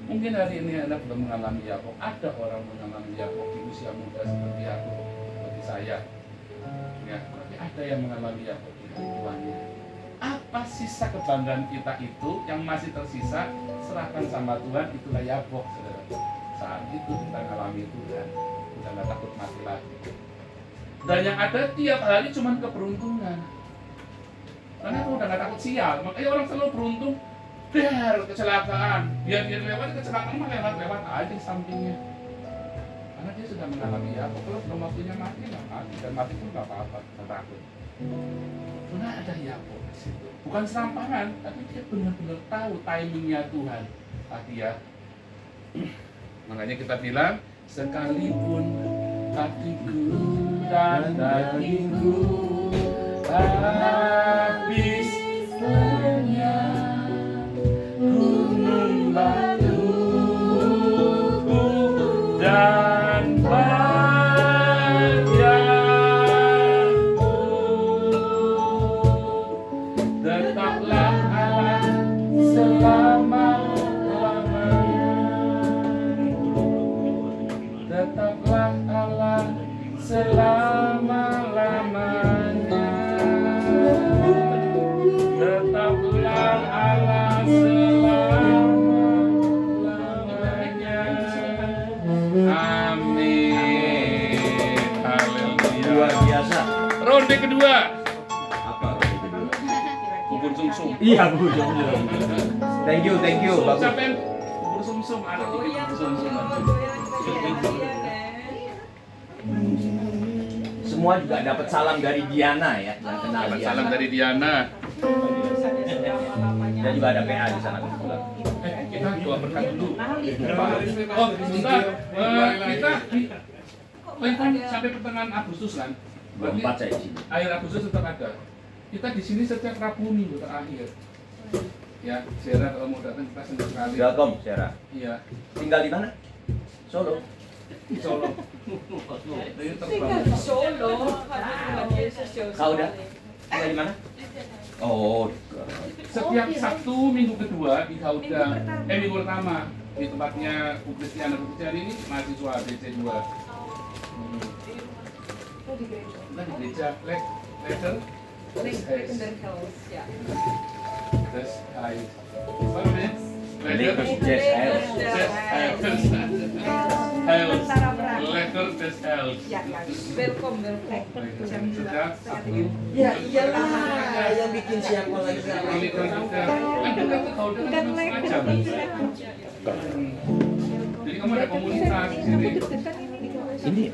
Mungkin hari ini Anda belum mengalami Yakub. Ada orang mengalami Yakub di usia muda seperti aku, seperti saya. Ya, tapi ada yang mengalami Yakub di tuannya. Apa sisa kebanggaan kita itu yang masih tersisa? Serahkan sama Tuhan, itulah Yakub, saudara. Saat itu kita mengalami Tuhan, kita nggak takut mati lagi. Dan yang ada tiap hari cuma keberuntungan. Karena aku udah nggak takut sial, makanya orang selalu beruntung. Kecelakaan, biar lewat kecelakaan mah lewat aja sampingnya. Karena dia sudah mengalami Yakub. Kalau belum waktunya mati, nggak mati. Dan mati pun nggak apa-apa, nggak takut. Karena ada Yakub di situ. Bukan serampangan, tapi dia benar-benar tahu timingnya Tuhan. Tadi ya. Makanya kita bilang, sekalipun hatiku dan dagingku habis lenyap, gunung batuku dan wajahku tetaplah Allah selama-lamanya. Tetaplah Allah selama-lamanya. Tetaplah Allah selama-lamanya. Amin. Haleluya. Luar biasa. Ronde kedua. Apa ronde kedua? Bubur sumsum. Iya, Bu. Thank you, bagus. Siapa yang bubur sumsum? Ada tiga bubur sumsum. Semua juga dapat salam dari Diana ya, yang kenal Dapat Diana. salam dari Diana. Dan juga ada PA di sana kebetulan. Kita doa berkat dulu. Oh, sebentar. Kita kan sampai pertengahan Agustus kan? Berarti 24 saya di sini. akhir Agustus tetap ada. Kita di sini setiap Rabu minggu terakhir. Ya, Sarah kalau mau datang kita senang sekali. Welcome, Sarah. Iya. Tinggal di mana? Solo. Solo. Ini terbang. Solo, kami Yesus jauh Kau udah? sekali. Tinggal di mana? Oh, Setiap Sabtu minggu kedua di Hauda, minggu pertama di tempatnya Bu Kristiana. Bu Kristiana ini mahasiswa DC2. Oh, di gereja. Nah, di gereja Letter Kinderhouse, ya. Des Heils. Apa namanya? Letter Jazz Heils. Letter des Heils. Ya, ya. Welcome. Jam 2. Sejak Sabtu. ya iyalah, yang bikin siapa lagi Kami kan juga. Kan dekat ke Hauda kan cuma setengah jam. Jadi kamu ada komunitas di sini. Ini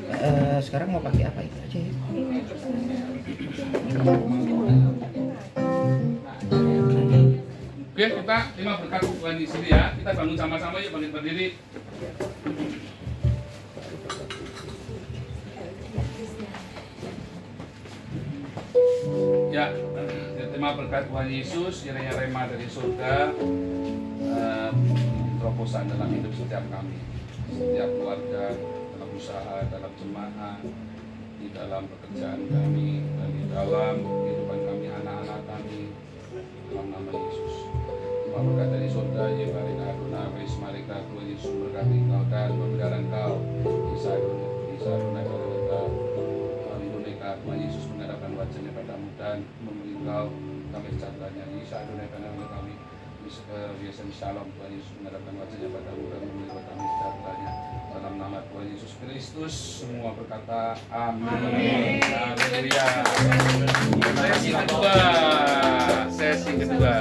sekarang mau pakai apa itu aja ya? Oke, kita terima berkat Tuhan di sini ya. Kita bangun sama-sama yuk, bangkit berdiri. Ya, terima berkat Tuhan Yesus, kiranya rema dari surga terobosan dalam hidup setiap kami, setiap keluarga, dalam usaha, dalam jemaah, di dalam pekerjaan kami, dan di dalam kehidupan kami, anak-anak kami, dalam nama Yesus. Terima berkat dari surga, Yebarina Aduna, Marika, Tuhan Yesus memberkati engkau dan memelihara engkau. Isa Aduna, Tuhan Yesus menghadapkan wajahnya padamu dan memberi engkau kami sejahteranya. Isa Aduna, kami biasa shalom. Tuhan Yesus menghadapkan wajahnya padamu dan memberi kami sejahteranya. Dalam nama Tuhan Yesus Kristus semua berkata amin. Haleluya. Sesi kedua.